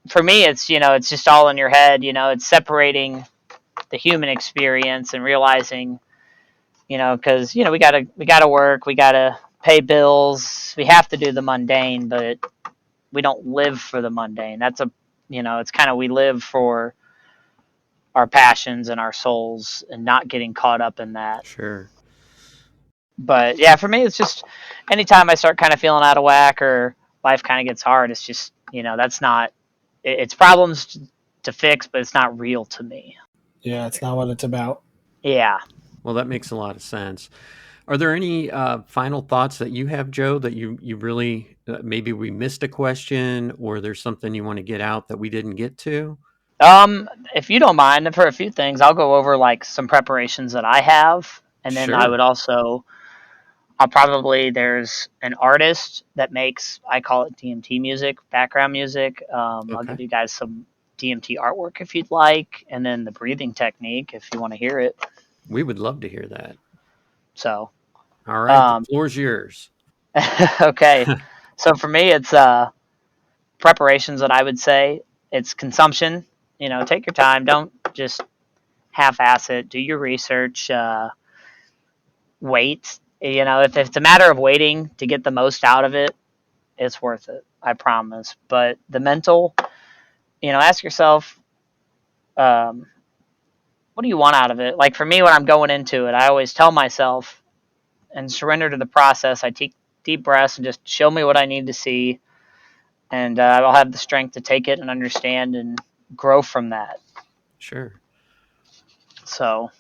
for me it's just all in your head. It's separating the human experience and realizing because we gotta work, we gotta pay bills, we have to do the mundane, but we don't live for the mundane. It's kind of we live for our passions and our souls and not getting caught up in that. Sure. But yeah, for me, it's just anytime I start kind of feeling out of whack or life kind of gets hard, it's just, that's not, it's problems to fix, but it's not real to me. Yeah, it's not what it's about. Yeah. Well, that makes a lot of sense. Are there any final thoughts that you have, Joe, that you really maybe we missed a question or there's something you want to get out that we didn't get to? If you don't mind, for a few things, I'll go over like some preparations that I have. And then Sure. there's an artist that makes, I call it DMT music, background music. I'll give Okay. you guys some DMT artwork if you'd like, and then the breathing technique if you want to hear it. We would love to hear that. So, All right. The um, floor's yours. okay. So for me, it's preparations that I would say it's consumption. Take your time. Don't just half-ass it. Do your research. Wait. if it's a matter of waiting to get the most out of it, it's worth it. I promise. But the mental, ask yourself, what do you want out of it? Like for me, when I'm going into it, I always tell myself and surrender to the process. I take deep breaths and just show me what I need to see, and I'll have the strength to take it and understand and grow from that. Sure. So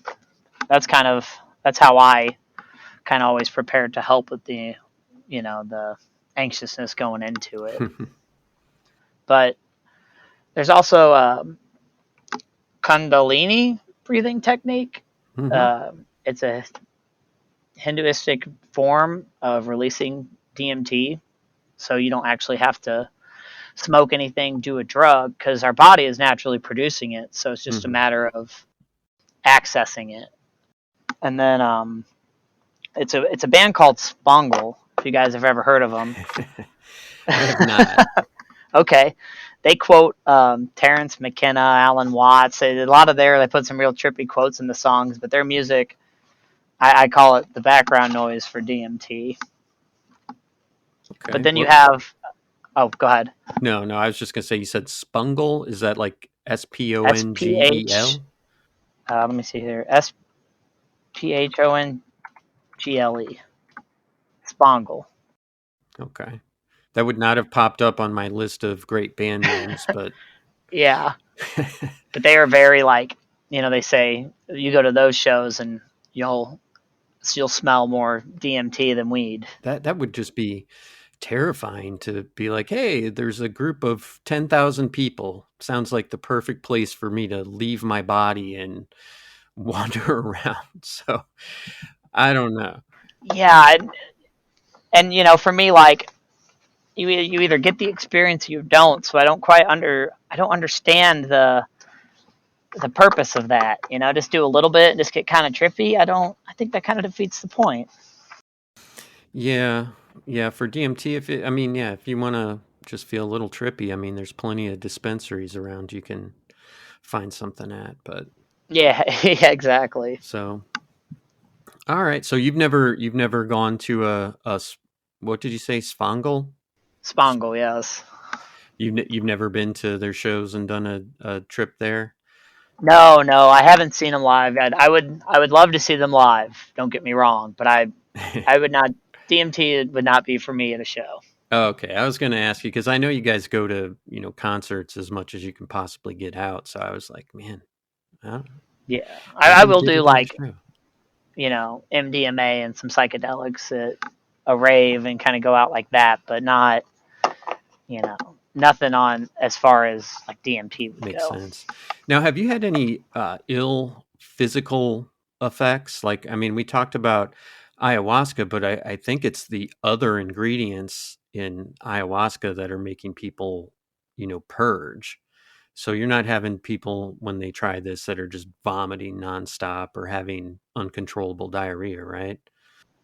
that's how I kind of always prepare to help with the anxiousness going into it. But there's also Kundalini breathing technique. It's a Hinduistic form of releasing DMT, so you don't actually have to smoke anything, do a drug, because our body is naturally producing it. So it's just a matter of accessing it. And then it's a band called Spangle. If you guys have ever heard of them, I have not. Okay, they quote Terrence McKenna, Alan Watts. They put some real trippy quotes in the songs, but their music, I call it the background noise for DMT. Okay, but then you have, go ahead. No, I was just gonna say, you said Spungle. Is that like SPONGEL? Let me see here. SPHONGLE. Spangle. Okay. That would not have popped up on my list of great band names, but yeah. But they are very they say you go to those shows and you'll smell more DMT than weed. That would just be terrifying to be like, hey, there's a group of 10,000 people. Sounds like the perfect place for me to leave my body and wander around. So I don't know. Yeah. And for me, you either get the experience or you don't. So I don't understand the purpose of that. Just do a little bit and just get kind of trippy. I think that kind of defeats the point. Yeah. For DMT, if you want to just feel a little trippy, there's plenty of dispensaries around you can find something at. But yeah, exactly. So, all right. So you've never gone to a what did you say, Spangle? Spangle, yes. You've never been to their shows and done a trip there? No, I haven't seen them live. I would love to see them live. Don't get me wrong, but I would not. DMT would not be for me at a show. Okay, I was going to ask you because I know you guys go to concerts as much as you can possibly get out. So I was like, man, yeah, I will do MDMA and some psychedelics at a rave and kind of go out like that, but not nothing on as far as like DMT would Makes go. sense. Now, have you had any ill physical effects? Like, we talked about ayahuasca, but I think it's the other ingredients in ayahuasca that are making people, purge. So you're not having people when they try this that are just vomiting nonstop or having uncontrollable diarrhea, right?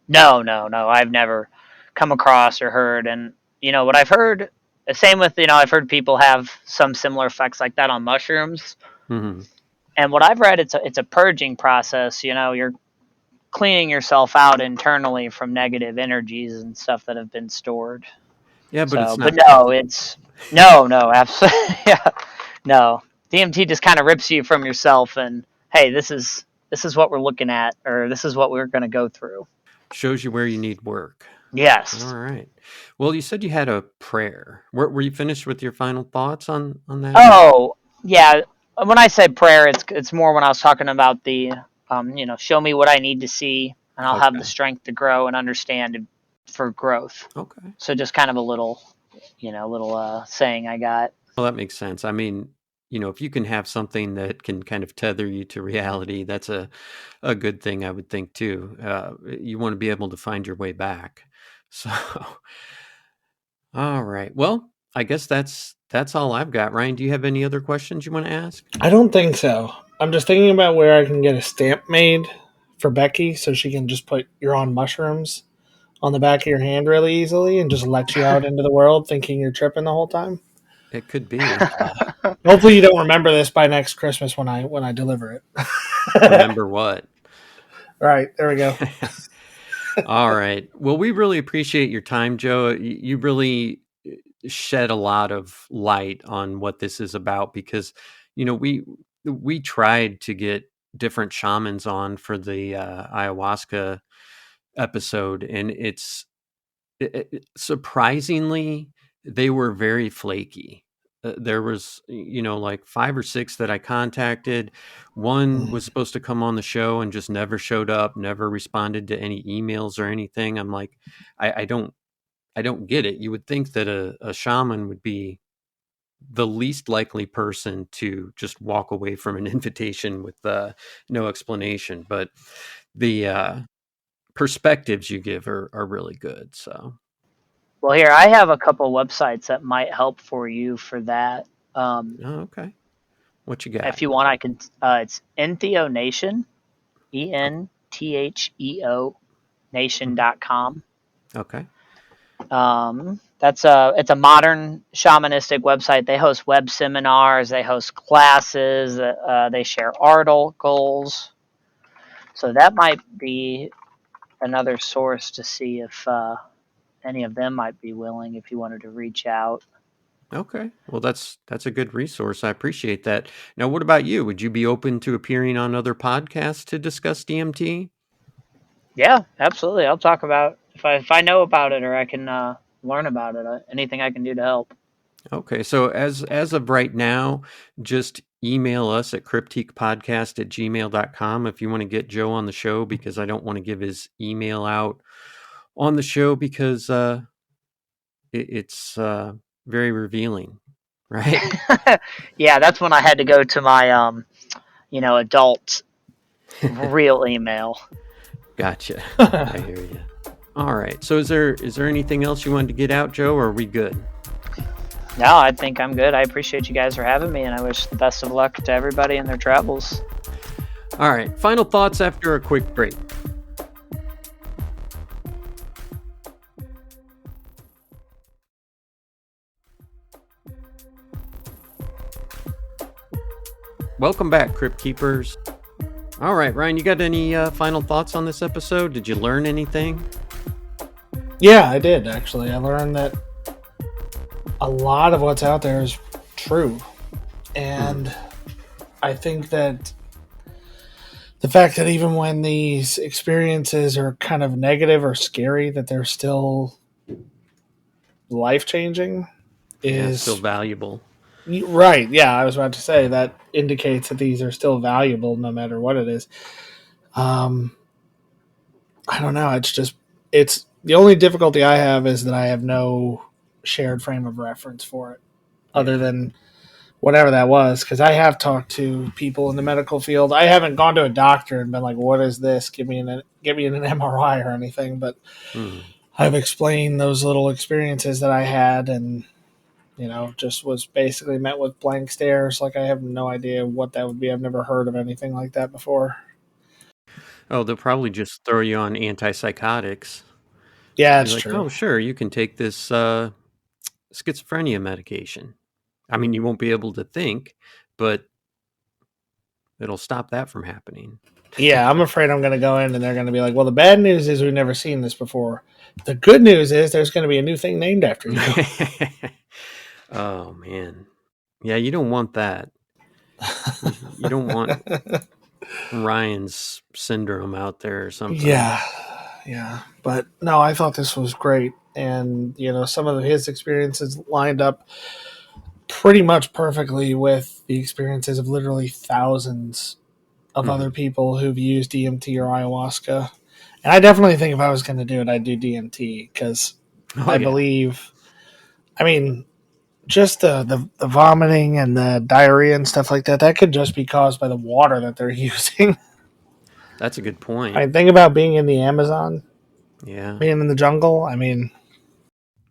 No. I've never come across or heard. And, what I've heard, the same with, I've heard people have some similar effects like that on mushrooms. Mm-hmm. And what I've read, it's a purging process. You're cleaning yourself out internally from negative energies and stuff that have been stored. Yeah, but it's not. But no, it's no, absolutely. Yeah, no. DMT just kind of rips you from yourself, and hey, this is what we're looking at, or this is what we're going to go through. Shows you where you need work. Yes. All right. Well, you said you had a prayer. Were you finished with your final thoughts on that? Oh, yeah. When I say prayer, it's more when I was talking about the show me what I need to see, and I'll have the strength to grow and understand for growth. Okay. So just kind of a little saying I got. Well, that makes sense. If you can have something that can kind of tether you to reality, that's a good thing, I would think, too. You want to be able to find your way back. So, all right. Well, I guess that's all I've got. Ryan, do you have any other questions you want to ask? I don't think so. I'm just thinking about where I can get a stamp made for Becky so she can just put "you're on mushrooms" on the back of your hand really easily and just let you out into the world thinking you're tripping the whole time. It could be. Hopefully you don't remember this by next Christmas when I deliver it. Remember what? Right, there we go. All right. Well, we really appreciate your time, Joe. You really shed a lot of light on what this is about because, we tried to get different shamans on for the ayahuasca episode, and surprisingly, they were very flaky. There was, like 5 or 6 that I contacted. One was supposed to come on the show and just never showed up, never responded to any emails or anything. I'm like, I don't get it. You would think that a shaman would be the least likely person to just walk away from an invitation with no explanation, but the perspectives you give are really good. So, Well, here I have a couple websites that might help for you for that. Um, oh, okay. What you got? if you want, I can. It's Entheo Nation, ENTHEO Nation.com. Okay. It's a modern shamanistic website. They host web seminars, they host classes, they share articles. So that might be another source to see if any of them might be willing if you wanted to reach out. Okay. Well, that's a good resource. I appreciate that. Now, what about you? Would you be open to appearing on other podcasts to discuss DMT? Yeah, absolutely. I'll talk about if I know about it or I can learn about it. Anything I can do to help. Okay. So as of right now, just email us at cryptiquepodcast@gmail.com if you want to get Joe on the show, because I don't want to give his email out on the show because it's very revealing, right? Yeah, that's when I had to go to my adult real email. Gotcha. I hear you. All right. So is there anything else you wanted to get out, Joe, or are we good? No, I think I'm good. I appreciate you guys for having me, and I wish the best of luck to everybody in their travels. All right. Final thoughts after a quick break. Welcome back, Crypt Keepers. All right, Ryan, you got any final thoughts on this episode? Did you learn anything? Yeah, I did actually. I learned that a lot of what's out there is true. And I think that the fact that even when these experiences are kind of negative or scary, that they're still life-changing is still valuable. Right. Yeah, I was about to say that indicates that these are still valuable no matter what it is. I don't know. It's the only difficulty I have is that I have no shared frame of reference for it other than whatever that was. Because I have talked to people in the medical field. I haven't gone to a doctor and been like, "What is this? Give me an MRI or anything." But I've explained those little experiences that I had and just was basically met with blank stares. Like I have no idea what that would be. I've never heard of anything like that before. Oh, they'll probably just throw you on antipsychotics. Yeah, Be that's like, true. oh, sure, you can take this schizophrenia medication. I mean, you won't be able to think, but it'll stop that from happening. Yeah, I'm afraid I'm going to go in and they're going to be like, well, the bad news is we've never seen this before. The good news is there's going to be a new thing named after you. Oh, man. Yeah, you don't want that. You don't want Ryan's syndrome out there or something. Yeah. But no, I thought this was great. And, some of his experiences lined up pretty much perfectly with the experiences of literally thousands of other people who've used DMT or ayahuasca. And I definitely think if I was going to do it, I'd do DMT because I believe, just the vomiting and the diarrhea and stuff like that could just be caused by the water that they're using. That's a good point. Think about being in the Amazon. Yeah. Being in the jungle.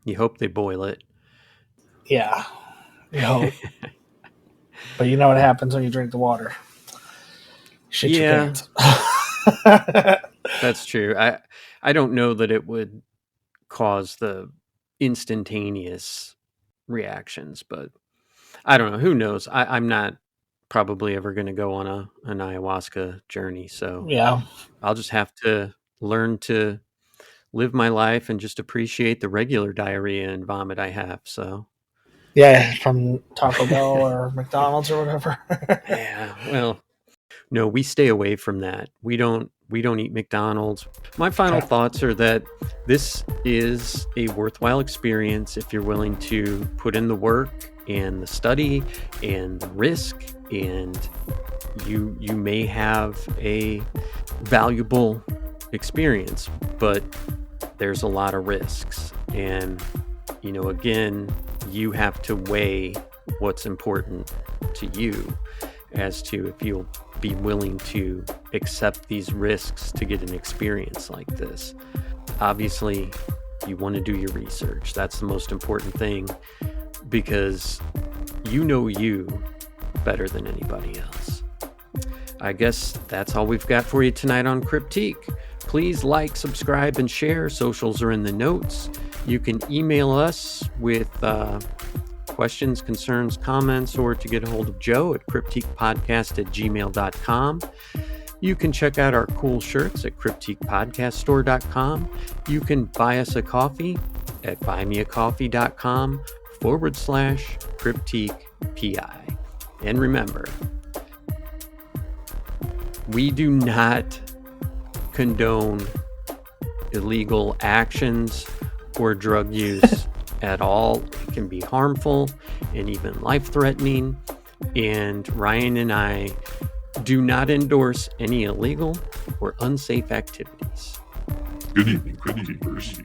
You hope they boil it. Yeah. You hope. But you know what happens when you drink the water? Shit your pants. That's true. I don't know that it would cause the instantaneous reactions, but I don't know. Who knows? I'm not probably ever going to go on an ayahuasca journey, so yeah, I'll just have to learn to live my life and just appreciate the regular diarrhea and vomit I have. So, Yeah, from Taco Bell or McDonald's or whatever. yeah, well, no, we stay away from that. We don't eat McDonald's. My final thoughts are that this is a worthwhile experience if you're willing to put in the work and the study and the risk, and you may have a valuable experience, but there's a lot of risks. And, again, you have to weigh what's important to you as to if you'll be willing to accept these risks to get an experience like this. Obviously, you want to do your research. That's the most important thing, because you know you better than anybody else. I guess that's all we've got for you tonight on Cryptique. Please like, subscribe, and share. Socials are in the notes. You can email us with questions, concerns, comments, or to get a hold of Joe at cryptiquepodcast@gmail.com. You can check out our cool shirts at cryptiquepodcaststore.com. You can buy us a coffee at buymeacoffee.com/cryptiquepi. And remember, we do not condone illegal actions or drug use at all. It can be harmful and even life-threatening. And Ryan and I do not endorse any illegal or unsafe activities. Good evening, Cryptiquers.